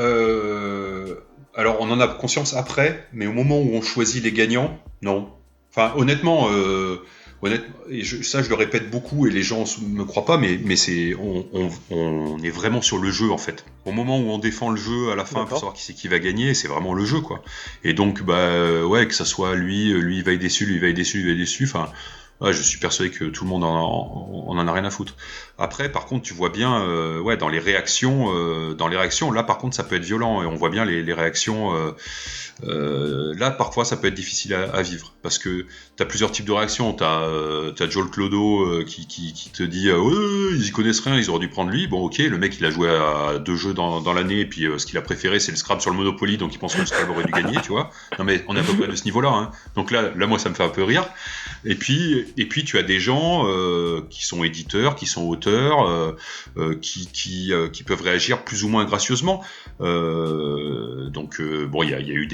alors on en a conscience après, mais au moment où on choisit les gagnants, non. Enfin, honnêtement... honnêtement, et je le répète beaucoup et les gens me croient pas, mais on est vraiment sur le jeu en fait. Au moment où on défend le jeu, à la fin, pour savoir qui c'est qui va gagner, c'est vraiment le jeu quoi. Et donc que ça soit lui il va être déçu, lui il va être déçu, enfin. Ouais, je suis persuadé que tout le monde en a rien à foutre. Après, par contre, tu vois bien, dans les réactions, là, par contre, ça peut être violent et on voit bien les réactions. Là, parfois, ça peut être difficile à vivre parce que t'as plusieurs types de réactions. T'as Joel Clodo qui te dit, ils y connaissent rien, ils auraient dû prendre lui. Bon, ok, le mec, il a joué à 2 jeux dans l'année et puis ce qu'il a préféré, c'est le Scrabble sur le Monopoly, donc il pense que le Scrabble aurait dû gagner, tu vois. Non mais on est à peu près de ce niveau-là. Hein. Donc là, moi, ça me fait un peu rire. Et puis tu as des gens qui sont éditeurs, qui sont auteurs, qui peuvent réagir plus ou moins gracieusement. Bon, il y a eu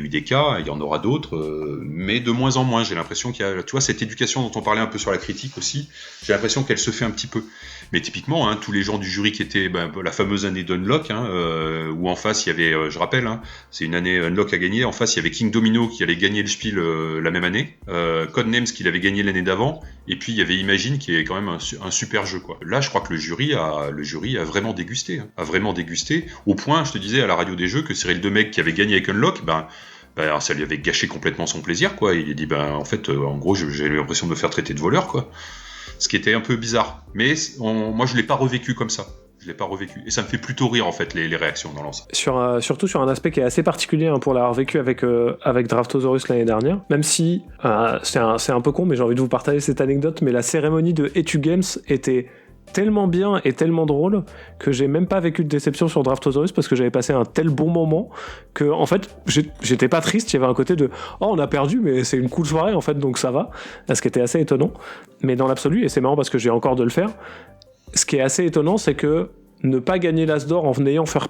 des cas, il y en aura d'autres, mais de moins en moins. J'ai l'impression qu'il y a, tu vois, cette éducation dont on parlait un peu sur la critique aussi. J'ai l'impression qu'elle se fait un petit peu. Mais typiquement, tous les gens du jury qui étaient la fameuse année d'Unlock, où en face il y avait, je rappelle, c'est une année Unlock à gagner. En face, il y avait King Domino qui allait gagner le Spiel la même année, Codenames qui l'avait gagné l'année d'avant, et puis il y avait Imagine qui est quand même un super jeu quoi. Là, je crois que le jury a vraiment dégusté, au point, je te disais à la radio des jeux, que Cyril Demecq qui avait gagné avec Unlock, ça lui avait gâché complètement son plaisir quoi. Il a dit en fait, en gros, j'ai eu l'impression de me faire traiter de voleur quoi. Ce qui était un peu bizarre. Mais moi, je l'ai pas revécu comme ça. Et ça me fait plutôt rire, en fait, les réactions dans l'ensemble. Surtout sur un aspect qui est assez particulier pour l'avoir vécu avec Draftosaurus l'année dernière. Même si, c'est un peu con, mais j'ai envie de vous partager cette anecdote, mais la cérémonie de Etu Games était tellement bien et tellement drôle que j'ai même pas vécu de déception sur Draftosaurus parce que j'avais passé un tel bon moment que en fait j'étais pas triste. Il y avait un côté de on a perdu mais c'est une cool soirée en fait, donc ça va, ce qui était assez étonnant. Mais dans l'absolu, et c'est marrant parce que j'ai encore de le faire, ce qui est assez étonnant, c'est que ne pas gagner l'As d'or en ayant fait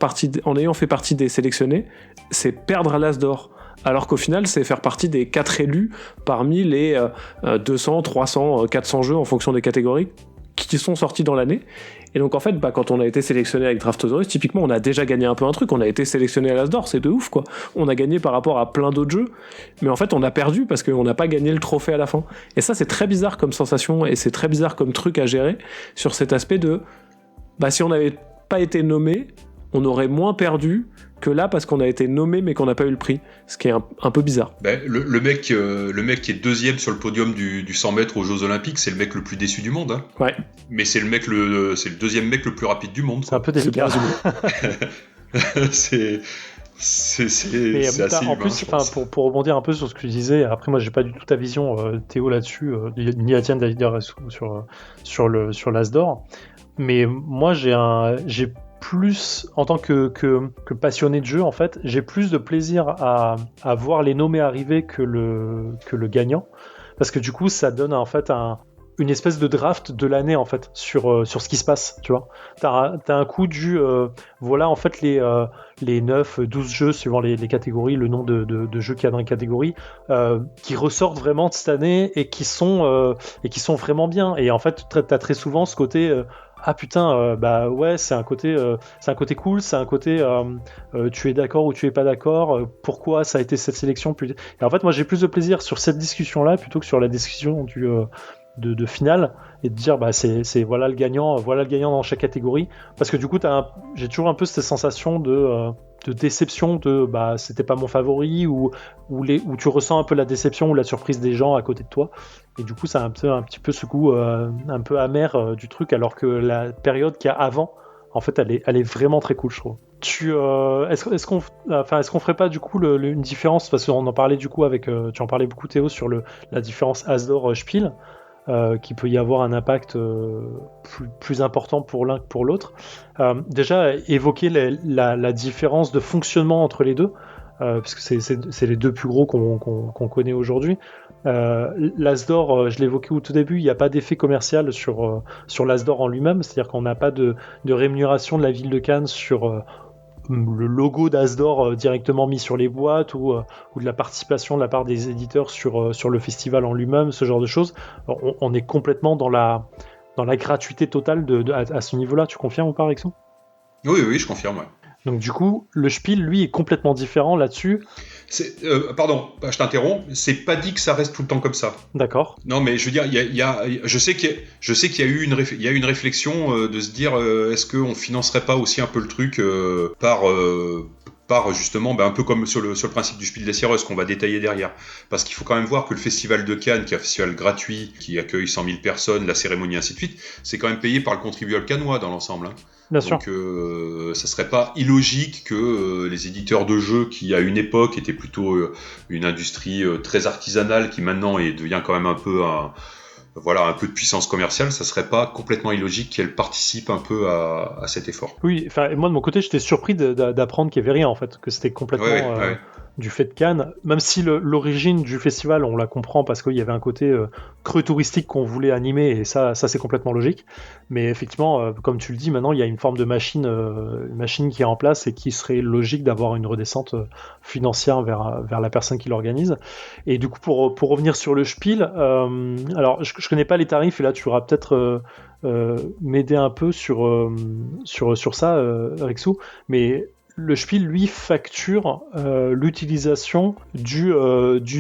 partie des sélectionnés, c'est perdre l'As d'or. Alors qu'au final, c'est faire partie des 4 élus parmi les 200, 300, 400 jeux en fonction des catégories qui sont sortis dans l'année. Et donc en fait, quand on a été sélectionné avec Draftosaurus, typiquement, on a déjà gagné un peu un truc. On a été sélectionné à l'As d'or, c'est de ouf quoi. On a gagné par rapport à plein d'autres jeux, mais en fait, on a perdu parce qu'on n'a pas gagné le trophée à la fin. Et ça, c'est très bizarre comme sensation et c'est très bizarre comme truc à gérer sur cet aspect de si on n'avait pas été nommé, on aurait moins perdu que là parce qu'on a été nommé mais qu'on n'a pas eu le prix, ce qui est un peu bizarre. Le mec qui est deuxième sur le podium du 100 mètres aux Jeux Olympiques, c'est le mec le plus déçu du monde. Ouais. Mais c'est le deuxième mec le plus rapide du monde. C'est un peu délicat. c'est assez en plus, pour rebondir un peu sur ce que tu disais, après moi j'ai pas du tout ta vision Théo là-dessus, ni la tienne d'ailleurs sur l'As d'or, mais moi j'ai plus, en tant que passionné de jeu en fait, j'ai plus de plaisir à voir les nommés arriver que le gagnant, parce que du coup ça donne en fait une espèce de draft de l'année en fait sur ce qui se passe, tu vois. T'as un coup du voilà en fait les 9, 12 jeux suivant les catégories, le nombre de jeux qu'il y a dans les catégories qui ressortent vraiment de cette année et qui sont vraiment bien. Et en fait t'as très souvent ce côté ouais, c'est un côté cool, c'est un côté tu es d'accord ou tu es pas d'accord, pourquoi ça a été cette sélection. Et en fait moi j'ai plus de plaisir sur cette discussion là plutôt que sur la discussion de finale, et de dire c'est voilà le gagnant dans chaque catégorie, parce que du coup j'ai toujours un peu cette sensation de déception de c'était pas mon favori, où tu ressens un peu la déception ou la surprise des gens à côté de toi, et du coup ça a un petit peu ce goût un peu amer du truc, alors que la période qu'il y a avant en fait elle est vraiment très cool, je trouve. Est-ce qu'on ferait pas du coup une différence, parce qu'on en parlait du coup avec tu en parlais beaucoup Théo sur la différence As d'or Spiel, qui peut y avoir un impact plus important pour l'un que pour l'autre. Déjà, évoquer la différence de fonctionnement entre les deux, parce que c'est les deux plus gros qu'on connaît aujourd'hui. L'As d'or, je l'évoquais au tout début, il n'y a pas d'effet commercial sur l'As d'or en lui-même, c'est-à-dire qu'on n'a pas de rémunération de la ville de Cannes sur le logo d'As d'or directement mis sur les boîtes, ou de la participation de la part des éditeurs sur le festival en lui-même, ce genre de choses. On est complètement dans la gratuité totale à ce niveau-là. Tu confirmes ou pas, Rexon ? Oui, je confirme. Ouais. Donc du coup, le Spiel, lui, est complètement différent là-dessus. Pardon, je t'interromps. C'est pas dit que ça reste tout le temps comme ça. D'accord. Non, mais je veux dire, je sais qu'il y a eu une réflexion de se dire, est-ce qu'on financerait pas aussi un peu le truc par justement, un peu comme sur le principe du Spiel des Jahres qu'on va détailler derrière. Parce qu'il faut quand même voir que le festival de Cannes, qui est un festival gratuit, qui accueille 100 000 personnes, la cérémonie, ainsi de suite, c'est quand même payé par le contribuable cannois dans l'ensemble. Hein. Bien sûr. Donc, ça serait pas illogique que les éditeurs de jeux, qui à une époque étaient plutôt une industrie très artisanale, qui maintenant devient quand même un peu un peu de puissance commerciale, ça serait pas complètement illogique qu'elle participe un peu à cet effort. Oui, enfin, moi de mon côté, j'étais surpris d'apprendre qu'il n'y avait rien en fait, que c'était complètement du fait de Cannes, même si l'origine du festival, on la comprend parce qu'il y avait un côté creux touristique qu'on voulait animer, et ça c'est complètement logique. Mais effectivement, comme tu le dis, maintenant il y a une forme de machine qui est en place et qui serait logique d'avoir une redescente financière vers la personne qui l'organise. Et du coup, pour revenir sur le Spiel, alors je connais pas les tarifs, et là tu pourras peut-être m'aider un peu sur ça, Rexou, mais le Spiel, lui, facture l'utilisation du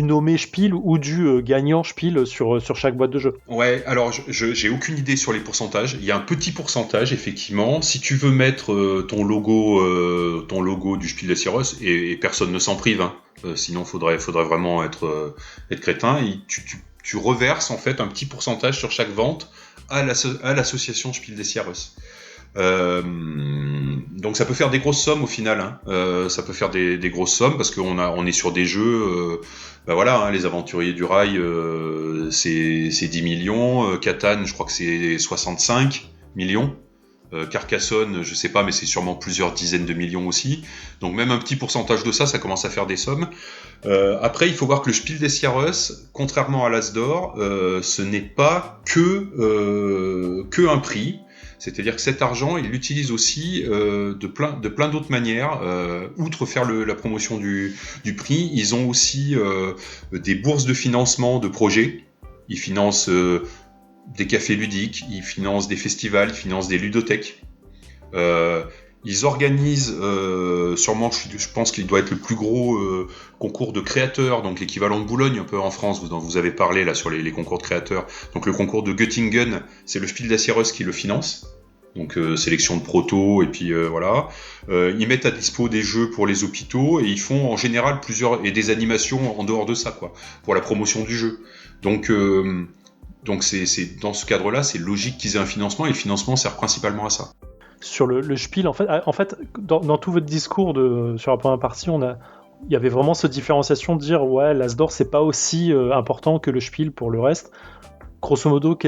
nommé Spiel ou du gagnant Spiel sur chaque boîte de jeu. Ouais, alors j'ai aucune idée sur les pourcentages. Il y a un petit pourcentage, effectivement. Si tu veux mettre ton logo du Spiel des Jahres, et personne ne s'en prive, hein, sinon faudrait vraiment être crétin, et tu reverses en fait un petit pourcentage sur chaque vente à l'association Spiel des Jahres. Donc ça peut faire des grosses sommes au final, hein. Ça peut faire des grosses sommes parce on est sur des jeux, les Aventuriers du Rail, c'est 10 millions, Catan, je crois que c'est 65 millions, Carcassonne, je sais pas, mais c'est sûrement plusieurs dizaines de millions aussi. Donc même un petit pourcentage de ça commence à faire des sommes. Après, il faut voir que le Spiel des Jahres, contrairement à l'Asdor, ce n'est pas que un prix. C'est-à-dire que cet argent, il l'utilise aussi de plein d'autres manières. Outre faire la promotion du prix, ils ont aussi des bourses de financement de projets. Ils financent des cafés ludiques, ils financent des festivals, ils financent des ludothèques. Ils organisent, sûrement, je pense qu'il doit être le plus gros concours de créateurs, donc l'équivalent de Boulogne un peu en France, dont vous avez parlé là sur les concours de créateurs. Donc le concours de Göttingen, c'est le Spiel des Jahres qui le finance. Donc sélection de protos, et puis voilà. Ils mettent à dispo des jeux pour les hôpitaux, et ils font en général et des animations en dehors de ça, quoi, pour la promotion du jeu. Donc c'est dans ce cadre-là, c'est logique qu'ils aient un financement, et le financement sert principalement à ça. Sur le Spiel, en fait, dans tout votre discours sur la première partie, il y avait vraiment cette différenciation de dire l'Asdor c'est pas aussi important que le Spiel pour le reste. Grosso modo,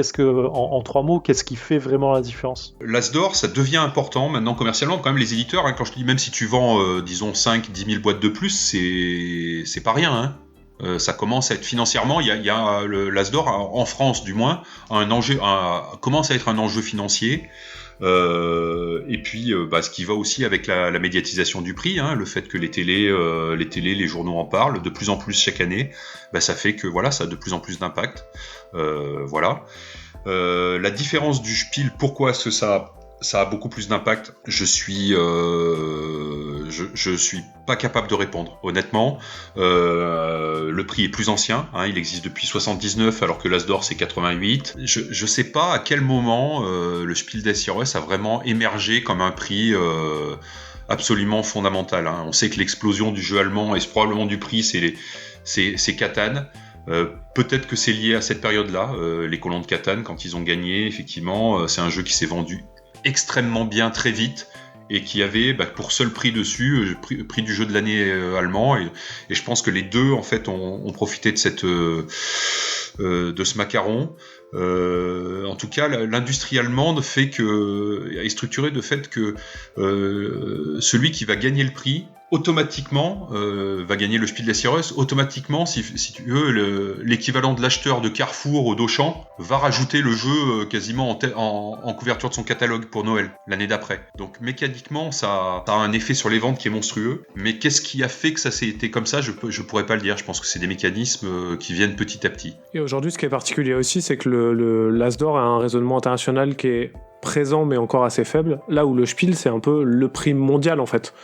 en 3 mots, qu'est-ce qui fait vraiment la différence ? L'Asdor, ça devient important maintenant commercialement. Quand même, les éditeurs, hein, quand je dis même si tu vends, disons, 5-10 000 boîtes de plus, c'est pas rien. Hein. Ça commence à être financièrement, l'Asdor, en France du moins, commence à être un enjeu financier. Et puis ce qui va aussi avec la médiatisation du prix, hein, le fait que les télés, les journaux en parlent de plus en plus chaque année, ça fait que ça a de plus en plus d'impact. La différence du Spiel, pourquoi est-ce que ça a beaucoup plus d'impact ? Je suis pas capable de répondre, honnêtement. Le prix est plus ancien, hein, il existe depuis 79 alors que l'Asdor c'est 88. Je sais pas à quel moment le Spiel des Jahres a vraiment émergé comme un prix absolument fondamental. Hein. On sait que l'explosion du jeu allemand et probablement du prix c'est Catan. Peut-être que c'est lié à cette période-là, les colons de Catan quand ils ont gagné. Effectivement, c'est un jeu qui s'est vendu extrêmement bien très vite et qui avait pour seul prix dessus prix du jeu de l'année allemand, et je pense que les deux en fait ont profité de ce macaron. En tout cas, l'industrie allemande est structurée de fait que celui qui va gagner le prix automatiquement va gagner le Spiel des Jahres. Automatiquement, si tu veux, l'équivalent de l'acheteur de Carrefour ou d'Auchan va rajouter le jeu quasiment en couverture de son catalogue pour Noël l'année d'après. Donc mécaniquement, ça a un effet sur les ventes qui est monstrueux. Mais qu'est-ce qui a fait que ça s'est été comme ça ? Je pourrais pas le dire. Je pense que c'est des mécanismes qui viennent petit à petit. Et aujourd'hui, ce qui est particulier aussi, c'est que l'Asdor a un raisonnement international qui est présent mais encore assez faible, là où le Spiel c'est un peu le prix mondial en fait.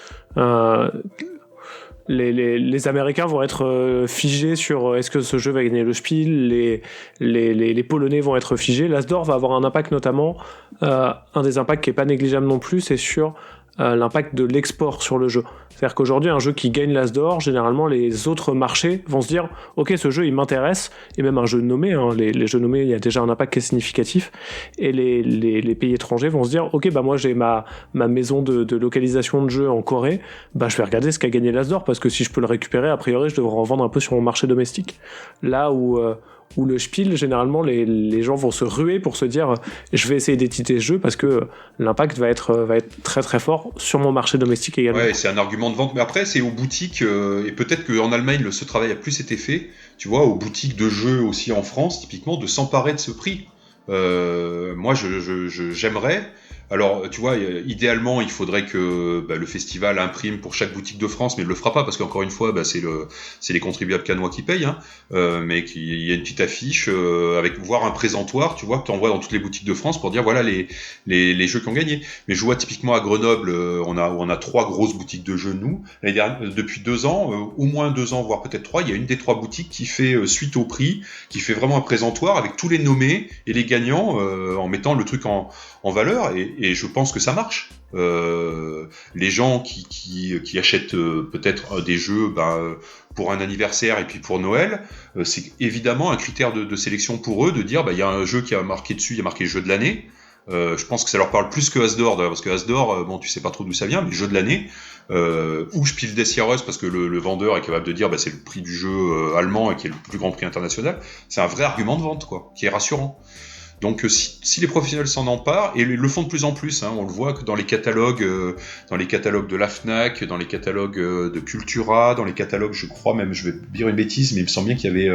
Les Américains vont être figés sur est-ce que ce jeu va gagner le Spiel, les Polonais vont être figés, l'As d'or va avoir un impact notamment, un des impacts qui est pas négligeable non plus, c'est sur l'impact de l'export sur le jeu. C'est-à-dire qu'aujourd'hui, un jeu qui gagne l'As d'or, généralement les autres marchés vont se dire ok, ce jeu il m'intéresse, et même un jeu nommé, les jeux nommés, il y a déjà un impact qui est significatif, et les pays étrangers vont se dire ok, bah moi j'ai ma maison de localisation de jeu en Corée, bah je vais regarder ce qu'a gagné l'As d'or, parce que si je peux le récupérer, a priori je devrais en vendre un peu sur mon marché domestique. Là où le Spiel, généralement, les gens vont se ruer pour se dire je vais essayer d'éditer ce jeu parce que l'impact va être très très fort sur mon marché domestique également. Ouais, c'est un argument de vente. Mais après, c'est aux boutiques, et peut-être qu'en Allemagne, ce travail a plus été fait, tu vois, aux boutiques de jeux aussi en France, typiquement, de s'emparer de ce prix. Moi, j'aimerais... Alors, tu vois, idéalement, il faudrait que le festival imprime pour chaque boutique de France, mais il le fera pas parce qu'encore une fois, c'est les contribuables canois qui payent, mais qu'il y a une petite affiche avec voire un présentoir, tu vois, que tu envoies dans toutes les boutiques de France pour dire voilà les jeux qui ont gagné. Mais je vois typiquement à Grenoble, on a 3 grosses boutiques de jeux nous. Depuis 2 ans, au moins 2 ans, voire peut-être 3, il y a une des 3 boutiques qui fait suite au prix, qui fait vraiment un présentoir avec tous les nommés et les gagnants en mettant le truc en valeur, et je pense que ça marche. Les gens qui achètent peut-être des jeux pour un anniversaire et puis pour Noël, c'est évidemment un critère de sélection pour eux de dire il y a un jeu qui a marqué dessus, il y a marqué jeu de l'année. Je pense que ça leur parle plus que As d'or, parce que As d'or, tu sais pas trop d'où ça vient, mais jeu de l'année, ou Spiel des Jahres, parce que le vendeur est capable de dire c'est le prix du jeu allemand et qui est le plus grand prix international. C'est un vrai argument de vente, quoi, qui est rassurant. Donc si les professionnels s'en emparent, et le font de plus en plus, on le voit que dans les catalogues de la Fnac, dans les catalogues de Cultura, dans les catalogues, je crois même, je vais dire une bêtise, mais il me semble bien qu'il y avait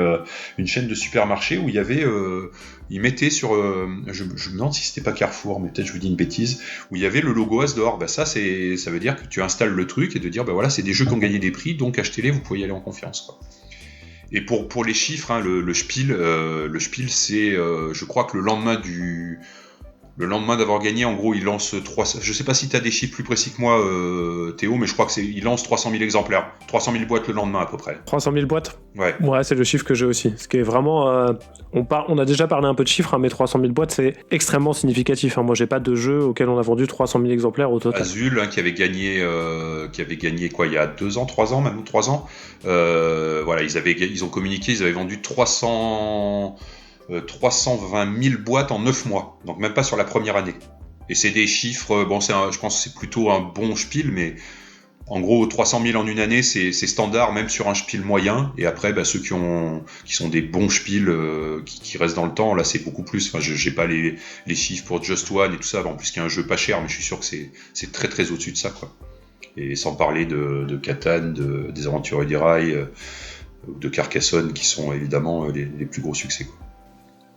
une chaîne de supermarchés où il y avait, ils mettaient sur, je me demande si c'était pas Carrefour, mais peut-être je vous dis une bêtise, où il y avait le logo As d'or. Ça veut dire que tu installes le truc et de dire voilà, c'est des jeux qui ont gagné des prix, donc achetez-les, vous pouvez y aller en confiance, quoi. Et pour les chiffres, le Spiel, c'est, je crois que le lendemain d'avoir gagné, en gros, il lance 300. Je sais pas si tu as des chiffres plus précis que moi, Théo, mais je crois que il lance 300 000 exemplaires, 300 000 boîtes le lendemain à peu près. 300 000 boîtes. Ouais, c'est le chiffre que j'ai aussi. Ce qui est vraiment, on a déjà parlé un peu de chiffres, mais 300 000 boîtes, c'est extrêmement significatif. Moi, j'ai pas de jeu auquel on a vendu 300 000 exemplaires au total. Azul, qui avait gagné quoi, il y a 2 ans, 3 ans, même 3 ans. Voilà, ils ont communiqué, ils avaient vendu 320 000 boîtes en 9 mois, donc même pas sur la première année. Et c'est des chiffres, je pense que c'est plutôt un bon Spiel, mais en gros 300 000 en une année, c'est standard même sur un Spiel moyen. Et après, ceux qui sont des bons Spiel qui restent dans le temps, là c'est beaucoup plus. Enfin, j'ai pas les chiffres pour Just One et tout ça, en plus qu'il y a un jeu pas cher, mais je suis sûr que c'est très très au-dessus de ça, quoi. Et sans parler de Catan, des Aventuriers du Rail, de Carcassonne, qui sont évidemment les plus gros succès, quoi.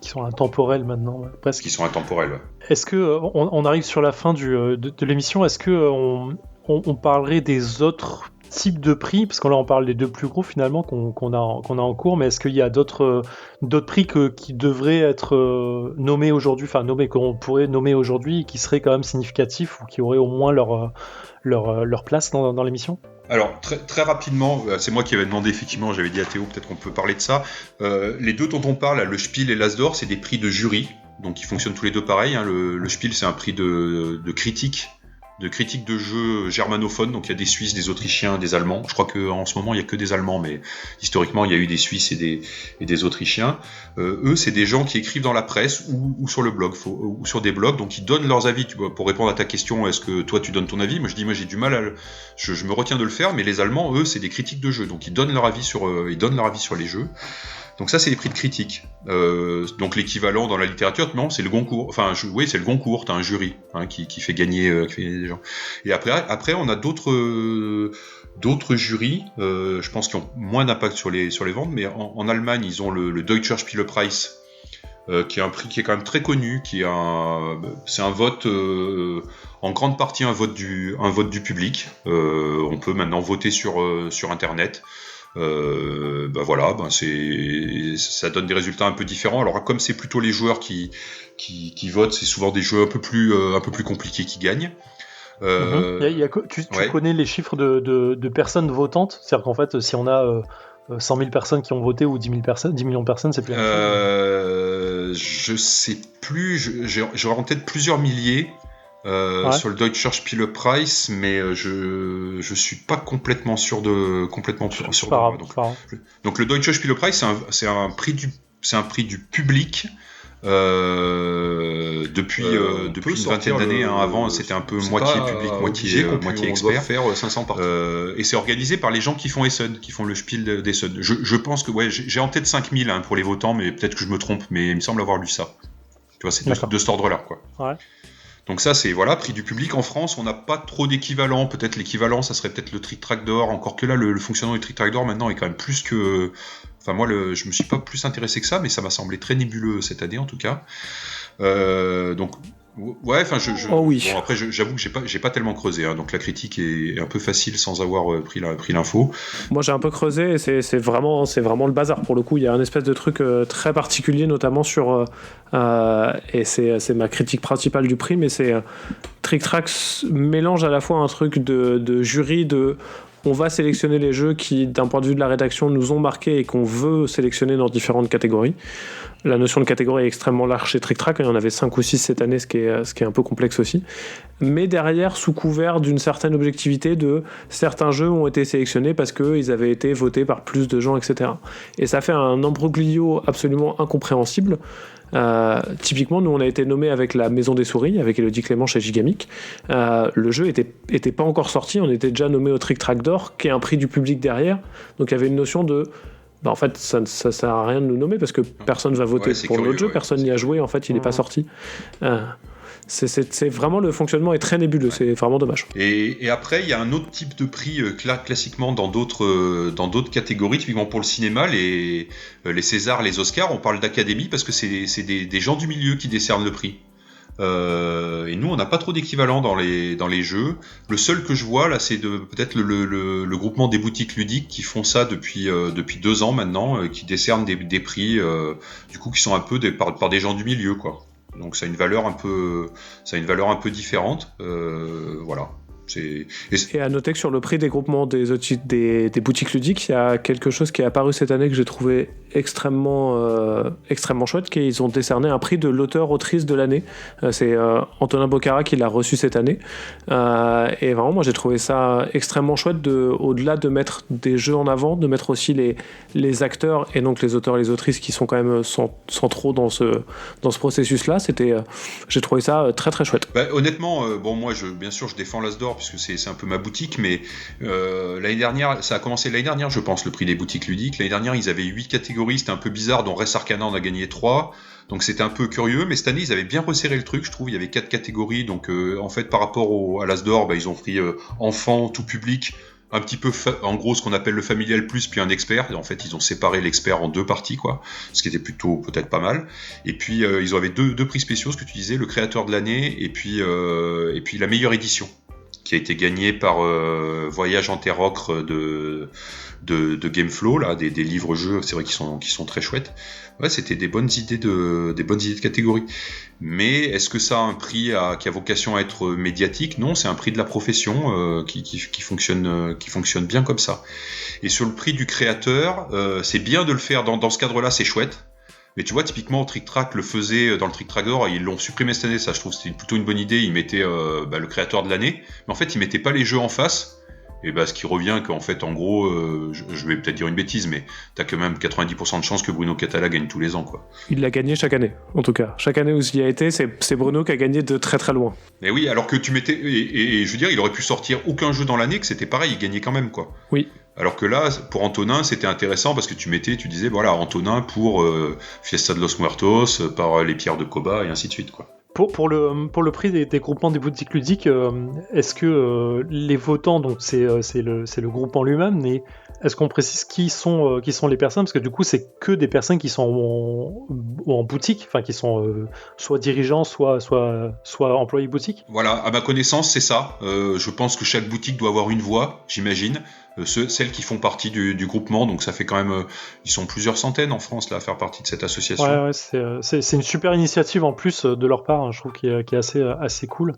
Qui sont intemporels maintenant, presque. Qui sont intemporels, ouais. Est-ce que on arrive sur la fin de l'émission, est-ce que on parlerait des autres types de prix, parce que là on parle des 2 plus gros finalement qu'on a en cours, mais est-ce qu'il y a d'autres prix qui devraient être nommés aujourd'hui, qu'on pourrait nommer aujourd'hui, et qui seraient quand même significatifs ou qui auraient au moins leur place dans l'émission? Alors, très, très rapidement, c'est moi qui avais demandé, effectivement, j'avais dit à Théo, peut-être qu'on peut parler de ça. Les 2 dont on parle, le Spiel et l'As d'or, c'est des prix de jury, donc ils fonctionnent tous les 2 pareil. Le Spiel, c'est un prix de critique de jeux germanophones, donc il y a des Suisses, des Autrichiens, des Allemands. Je crois qu'en ce moment, il n'y a que des Allemands, mais historiquement, il y a eu des Suisses et des Autrichiens. Eux, c'est des gens qui écrivent dans la presse ou sur le blog, ou sur des blogs, donc ils donnent leurs avis. Tu vois, pour répondre à ta question, est-ce que toi, tu donnes ton avis ? Moi, j'ai du mal je me retiens de le faire, mais les Allemands, eux, c'est des critiques de jeux, donc ils donnent leur avis sur les jeux. Donc ça, c'est les prix de critique. Donc l'équivalent dans la littérature, non, c'est le Goncourt. Enfin, oui, c'est le Goncourt. T'as un jury qui fait gagner des gens. Et après, on a d'autres jurys. Je pense qui ont moins d'impact sur les ventes. Mais en Allemagne, ils ont le Deutscher Spielepreis, qui est un prix qui est quand même très connu. C'est un vote. En grande partie un vote du public. On peut maintenant voter sur Internet. Voilà, ça donne des résultats un peu différents. Alors comme c'est plutôt les joueurs qui votent, c'est souvent des jeux un peu plus compliqués qui gagnent. Tu connais les chiffres de personnes votantes? C'est-à-dire qu'en fait, si on a 100 000 personnes qui ont voté ou 10 millions de personnes, c'est plus la même chose. Je sais plus, j'aurais en tête plusieurs milliers sur le Deutscher Spielepreis, mais je suis pas complètement sûr de moi. Donc le Deutscher Spielepreis, c'est un prix du public. Depuis une vingtaine d'années, avant c'était un peu moitié public, moitié expert. Faire 500 parties. Et c'est organisé par les gens qui font Essen, qui font le Spiel d'Essen. Je pense que j'ai en tête 5000 pour les votants, mais peut-être que je me trompe, mais il me semble avoir lu ça. Tu vois, c'est de cet ordre-là, quoi. Ouais. Donc ça, c'est prix du public. En France, on n'a pas trop d'équivalent. Peut-être l'équivalent, ça serait peut-être le Trick Track d'or. Encore que là, le fonctionnement du Trick Track d'or maintenant est quand même plus que. Enfin, moi, je me suis pas plus intéressé que ça, mais ça m'a semblé très nébuleux cette année, en tout cas. Donc, ouais, enfin, oui. Bon, après, j'avoue que j'ai pas tellement creusé, donc la critique est un peu facile sans avoir pris l'info. Moi, j'ai un peu creusé, et c'est vraiment le bazar pour le coup. Il y a un espèce de truc très particulier, notamment sur et c'est ma critique principale du prix, mais c'est Trick Track mélange à la fois un truc de jury on va sélectionner les jeux qui, d'un point de vue de la rédaction, nous ont marqué et qu'on veut sélectionner dans différentes catégories. La notion de catégorie est extrêmement large chez Trick Track, il y en avait 5 ou 6 cette année, ce qui est un peu complexe aussi. Mais derrière, sous couvert d'une certaine objectivité, certains jeux ont été sélectionnés parce qu'ils avaient été votés par plus de gens, etc. Et ça fait un imbroglio absolument incompréhensible. Typiquement, nous on a été nommé avec la Maison des Souris, avec Elodie Clément chez Gigamic. Le jeu était pas encore sorti, on était déjà nommé au Trick Track d'or, qui est un prix du public derrière. Donc il y avait une notion de en fait ça sert à rien de nous nommer parce que personne va voter pour notre jeu, personne n'y a joué, en fait il n'est pas sorti. C'est vraiment, le fonctionnement est très nébuleux, c'est vraiment dommage. Et après, il y a un autre type de prix classiquement dans d'autres catégories, typiquement pour le cinéma, les Césars, les Oscars, on parle d'académie parce que c'est des gens du milieu qui décernent le prix. Et nous, on n'a pas trop d'équivalent dans les jeux. Le seul que je vois là, c'est peut-être le groupement des boutiques ludiques qui font ça depuis 2 ans maintenant, qui décernent des prix, du coup, qui sont un peu par des gens du milieu, quoi. Donc ça a une valeur un peu différente, voilà. Et à noter que sur le prix des groupements des boutiques ludiques, il y a quelque chose qui est apparu cette année que j'ai trouvé extrêmement chouette, qu'ils ont décerné un prix de l'auteur-autrice de l'année. C'est Antonin Bocara qui l'a reçu cette année. Et vraiment, moi j'ai trouvé ça extrêmement chouette, au-delà de mettre des jeux en avant, de mettre aussi les acteurs et donc les auteurs et les autrices qui sont quand même centraux dans ce processus-là. J'ai trouvé ça très très chouette. Honnêtement, moi bien sûr je défends l'Asdor puisque c'est un peu ma boutique, mais l'année dernière, ça a commencé l'année dernière, je pense, le prix des boutiques ludiques. L'année dernière, ils avaient 8 catégories, c'était un peu bizarre, dont Res Arcana en a gagné 3, donc c'était un peu curieux, mais cette année, ils avaient bien resserré le truc, je trouve. Il y avait 4 catégories, donc en fait, par rapport à l'Asdor, ils ont pris enfant, tout public, un petit peu, en gros, ce qu'on appelle le familial plus, puis un expert. Et en fait, ils ont séparé l'expert en 2 parties, quoi, ce qui était plutôt peut-être pas mal. Et puis, ils avaient deux prix spéciaux, ce que tu disais, le créateur de l'année, et puis la meilleure édition, qui a été gagné par Voyage en Terre Ocre de Gameflow, là, des livres-jeux, c'est vrai qui sont très chouettes. Ouais, c'était des bonnes idées de catégorie. Mais est-ce que ça a un prix qui a vocation à être médiatique ? Non, c'est un prix de la profession qui fonctionne bien comme ça. Et sur le prix du créateur, c'est bien de le faire dans ce cadre-là, c'est chouette. Mais tu vois, typiquement, Trick Track le faisait dans le Trick Track d'or, ils l'ont supprimé cette année, ça je trouve c'était plutôt une bonne idée, ils mettaient le créateur de l'année, mais en fait ils mettaient pas les jeux en face, et ce qui revient qu'en fait, en gros, je vais peut-être dire une bêtise, mais t'as quand même 90% de chances que Bruno Catala gagne tous les ans, quoi. Il l'a gagné chaque année, en tout cas. Chaque année où il y a été, c'est Bruno qui a gagné de très très loin. Et oui, alors que tu mettais, et je veux dire, il aurait pu sortir aucun jeu dans l'année, que c'était pareil, il gagnait quand même, quoi. Oui. Alors que là, pour Antonin, c'était intéressant parce que tu disais, voilà, Antonin pour Fiesta de los Muertos, par les pierres de Koba, et ainsi de suite, quoi. Pour le prix des groupements des boutiques ludiques, est-ce que les votants, donc c'est le groupement lui-même, mais est-ce qu'on précise qui sont les personnes ? Parce que du coup, c'est que des personnes qui sont en boutique, enfin qui sont soit dirigeants, soit employés boutique. Voilà, à ma connaissance, c'est ça. Je pense que chaque boutique doit avoir une voix, j'imagine. celles qui font partie du groupement, donc ça fait quand même, ils sont plusieurs centaines en France là à faire partie de cette association. Ouais, c'est une super initiative en plus de leur part, hein, je trouve, qui est assez cool.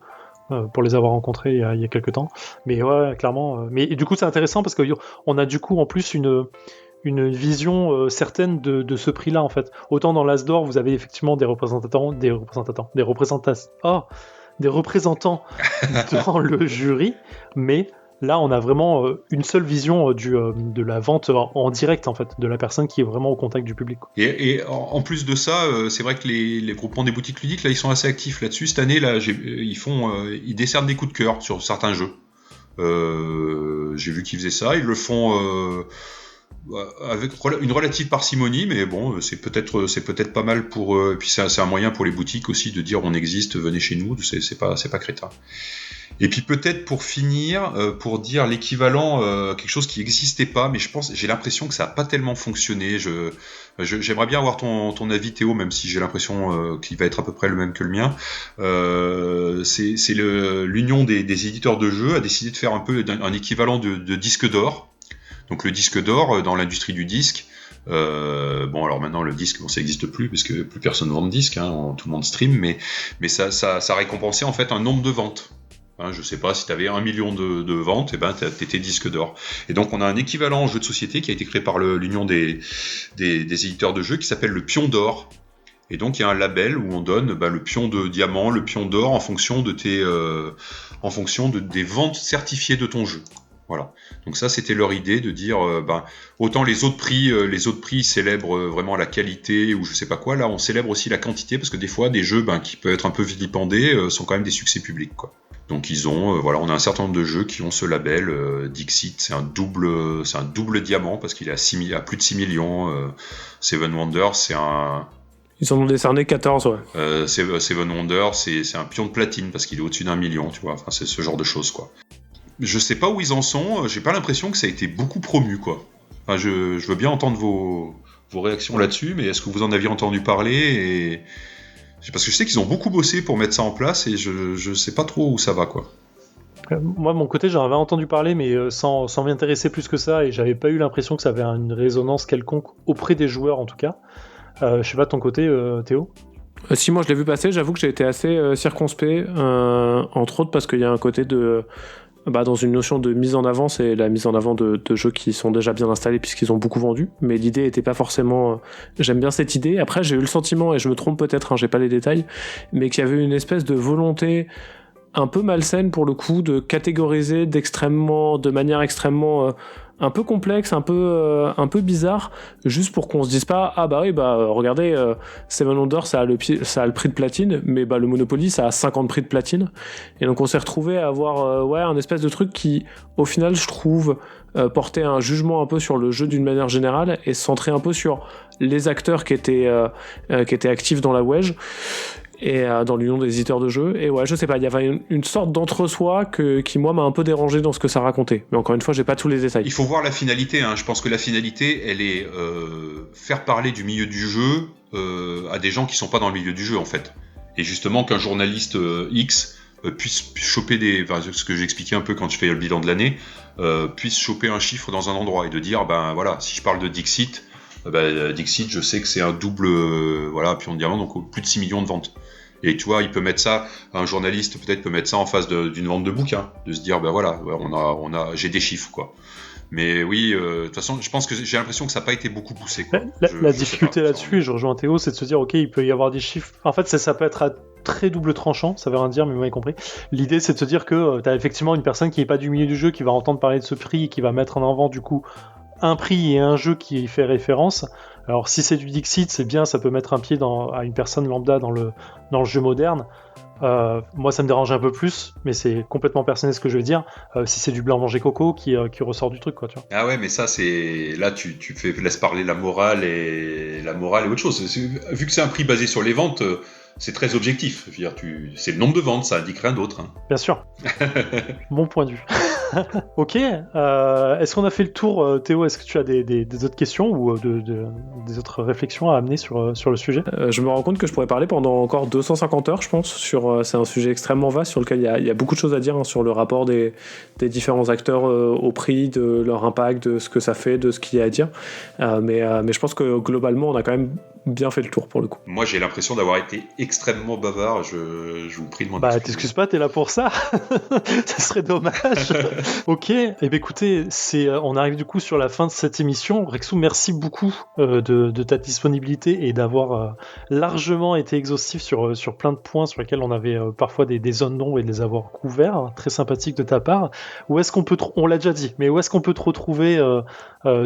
Pour les avoir rencontrés il y a quelques temps. Mais ouais, clairement. Mais du coup, c'est intéressant parce qu'on a du coup en plus une vision certaine de ce prix-là, en fait. Autant dans l'As d'Or, vous avez effectivement des représentants dans le jury, mais là, on a vraiment une seule vision de la vente en direct, en fait, de la personne qui est vraiment au contact du public. Et en plus de ça, c'est vrai que les groupements des boutiques ludiques, là, ils sont assez actifs là-dessus. Cette année, là, ils décernent des coups de cœur sur certains jeux. J'ai vu qu'ils faisaient ça. Ils le font avec une relative parcimonie, mais bon, c'est peut-être pas mal pour. Puis c'est un moyen pour les boutiques aussi de dire on existe, venez chez nous. C'est pas crétin. Et puis peut-être pour finir, pour dire l'équivalent, quelque chose qui n'existait pas, mais j'ai l'impression que ça n'a pas tellement fonctionné. J'aimerais bien avoir ton avis, Théo, même si j'ai l'impression qu'il va être à peu près le même que le mien. C'est l'Union des éditeurs de jeux a décidé de faire un peu un équivalent de disque d'or. Donc le disque d'or dans l'industrie du disque. Bon, alors maintenant le disque, ça n'existe plus parce que plus personne vend de disque, hein, tout le monde stream, mais ça récompensait en fait un nombre de ventes. Je sais pas, si tu avais 1 million de ventes, t'étais disque d'or. Et donc on a un équivalent en jeu de société qui a été créé par l'Union des éditeurs de jeux qui s'appelle le Pion d'or. Et donc il y a un label où on donne le pion de diamant, le pion d'or en fonction des ventes certifiées de ton jeu. Voilà. Donc ça, c'était leur idée de dire, autant les autres prix célèbrent vraiment la qualité ou je sais pas quoi. Là, on célèbre aussi la quantité parce que des fois, des jeux qui peuvent être un peu vilipendés sont quand même des succès publics, quoi. Donc ils ont, on a un certain nombre de jeux qui ont ce label. Dixit, c'est un double diamant parce qu'il est à plus de 6 millions. Seven Wonders, c'est un... Ils en ont décerné 14, ouais. Seven Wonders, c'est un pion de platine parce qu'il est au-dessus d'1 million, tu vois. Enfin, c'est ce genre de choses, quoi. Je sais pas où ils en sont, j'ai pas l'impression que ça a été beaucoup promu, quoi. Enfin, je veux bien entendre vos réactions là-dessus, mais est-ce que vous en aviez entendu parler parce que je sais qu'ils ont beaucoup bossé pour mettre ça en place et je sais pas trop où ça va, quoi. Moi, de mon côté, j'en avais entendu parler, mais sans m'y intéresser plus que ça, et j'avais pas eu l'impression que ça avait une résonance quelconque auprès des joueurs, en tout cas. Je sais pas de ton côté, Théo. Si, moi je l'ai vu passer, j'avoue que j'ai été assez circonspect, entre autres parce qu'il y a un côté de... dans une notion de mise en avant, c'est la mise en avant de jeux qui sont déjà bien installés puisqu'ils ont beaucoup vendu, mais l'idée était pas forcément... J'aime bien cette idée. Après, j'ai eu le sentiment, et je me trompe peut-être, j'ai pas les détails, mais qu'il y avait une espèce de volonté un peu malsaine pour le coup de catégoriser de manière extrêmement un peu complexe, un peu bizarre, juste pour qu'on se dise pas regardez, Seven Wonders ça a le prix de platine, mais le Monopoly ça a 50 prix de platine, et donc on s'est retrouvé à avoir un espèce de truc qui au final je trouve portait un jugement un peu sur le jeu d'une manière générale et se centrait un peu sur les acteurs qui étaient actifs dans la wedge et dans l'union des éditeurs de jeux, et je sais pas, il y avait une sorte d'entre-soi qui moi m'a un peu dérangé dans ce que ça racontait, mais encore une fois j'ai pas tous les détails. Il faut voir la finalité, je pense que la finalité elle est faire parler du milieu du jeu à des gens qui sont pas dans le milieu du jeu en fait, et justement qu'un journaliste X puisse choper ce que j'expliquais un peu quand je fais le bilan de l'année, puisse choper un chiffre dans un endroit et de dire si je parle de Dixit, Dixit, je sais que c'est un double pion de diamant, donc plus de 6 millions de ventes. Et tu vois, il peut mettre ça, un journaliste peut-être peut mettre ça en face d'une vente de bouquins, de se dire j'ai des chiffres, quoi. Mais oui, de toute façon, je pense que j'ai l'impression que ça n'a pas été beaucoup poussé, quoi. La difficulté là-dessus, et je rejoins Théo, c'est de se dire ok, il peut y avoir des chiffres. En fait, ça peut être à très double tranchant, ça veut rien dire, mais vous m'avez compris. L'idée, c'est de se dire que tu as effectivement une personne qui n'est pas du milieu du jeu, qui va entendre parler de ce prix et qui va mettre en avant du coup un prix et un jeu qui y fait référence. Alors si c'est du Dixit, c'est bien, ça peut mettre un pied à une personne lambda dans le jeu moderne. Moi ça me dérange un peu plus, mais c'est complètement personnel ce que je veux dire. Si c'est du blanc manger coco qui ressort du truc, quoi, tu vois. Ah ouais, mais ça c'est là tu laisses parler la morale et autre chose. Vu que c'est un prix basé sur les ventes, c'est très objectif. Je veux dire, c'est le nombre de ventes, ça indique rien d'autre. Bien sûr. Bon point de vue. Ok. Est-ce qu'on a fait le tour, Théo? Est-ce que tu as des autres questions ou des autres réflexions à amener sur le sujet? Je me rends compte que je pourrais parler pendant encore 250 heures, je pense. C'est un sujet extrêmement vaste sur lequel il y a beaucoup de choses à dire, hein, sur le rapport des différents acteurs au prix, de leur impact, de ce que ça fait, de ce qu'il y a à dire. Mais je pense que globalement, on a quand même bien fait le tour pour le coup. Moi, j'ai l'impression d'avoir été extrêmement bavard. Je vous prie de m'en excuser. T'excuses pas, t'es là pour ça. Ça serait dommage. Ok. Eh bien, écoutez, on arrive du coup sur la fin de cette émission. Rexou, merci beaucoup de ta disponibilité et d'avoir largement été exhaustif sur plein de points sur lesquels on avait parfois des zones d'ombre et de les avoir couverts. Très sympathique de ta part. Où est-ce qu'on peut on l'a déjà dit, mais où est-ce qu'on peut te retrouver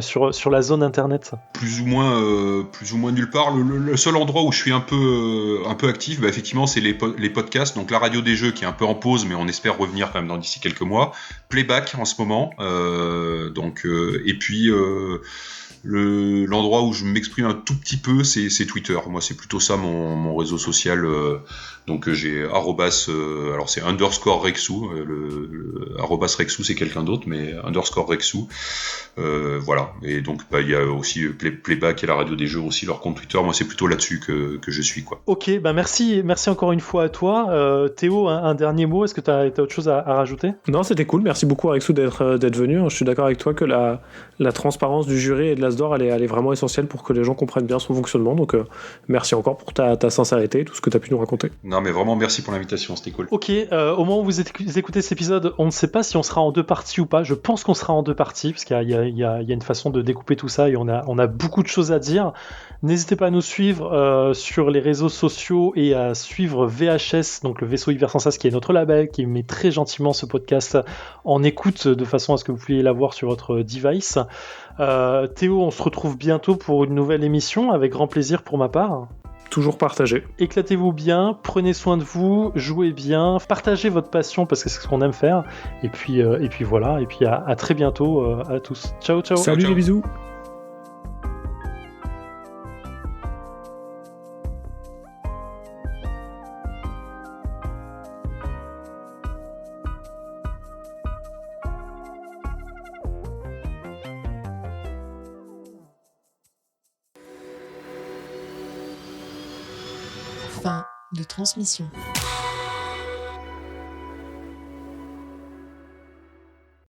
sur la zone internet? Plus ou moins nulle part. Le seul endroit où je suis un peu actif, effectivement, c'est les podcasts. Donc la radio des jeux qui est un peu en pause, mais on espère revenir quand même d'ici quelques mois. Playback en ce moment. Et puis l'endroit où je m'exprime un tout petit peu, c'est Twitter. Moi, c'est plutôt ça mon réseau social. Donc j'ai arrobas, alors c'est underscore Rexou. Arrobas Rexou, c'est quelqu'un d'autre, mais underscore Rexou. Voilà. Et donc il y a aussi Playback et la radio des jeux aussi leur compte Twitter. Moi, c'est plutôt là-dessus que je suis, quoi. Ok, merci encore une fois à toi. Théo, un dernier mot. Est-ce que tu as autre chose à rajouter? Non, c'était cool. Merci beaucoup Rexou d'être venu. Je suis d'accord avec toi que la transparence du jury et de l'As d'Or, elle est vraiment essentielle pour que les gens comprennent bien son fonctionnement. Donc merci encore pour ta sincérité et tout ce que tu as pu nous raconter. Non, mais vraiment merci pour l'invitation, c'était cool. Ok, au moment où vous écoutez cet épisode, on ne sait pas si on sera en 2 parties ou pas. Je pense qu'on sera en 2 parties parce qu'il y a une façon de découper tout ça et on a beaucoup de choses à dire. N'hésitez pas à nous suivre sur les réseaux sociaux et à suivre VHS, donc le vaisseau Hyper Sans Sas, qui est notre label, qui met très gentiment ce podcast en écoute de façon à ce que vous puissiez l'avoir sur votre device. Théo, on se retrouve bientôt pour une nouvelle émission, avec grand plaisir pour ma part. Toujours partagé. Éclatez-vous bien, prenez soin de vous, jouez bien, partagez votre passion parce que c'est ce qu'on aime faire. Et puis voilà, et puis à très bientôt à tous. Ciao, ciao. Salut, ciao. Les bisous. Fin de transmission.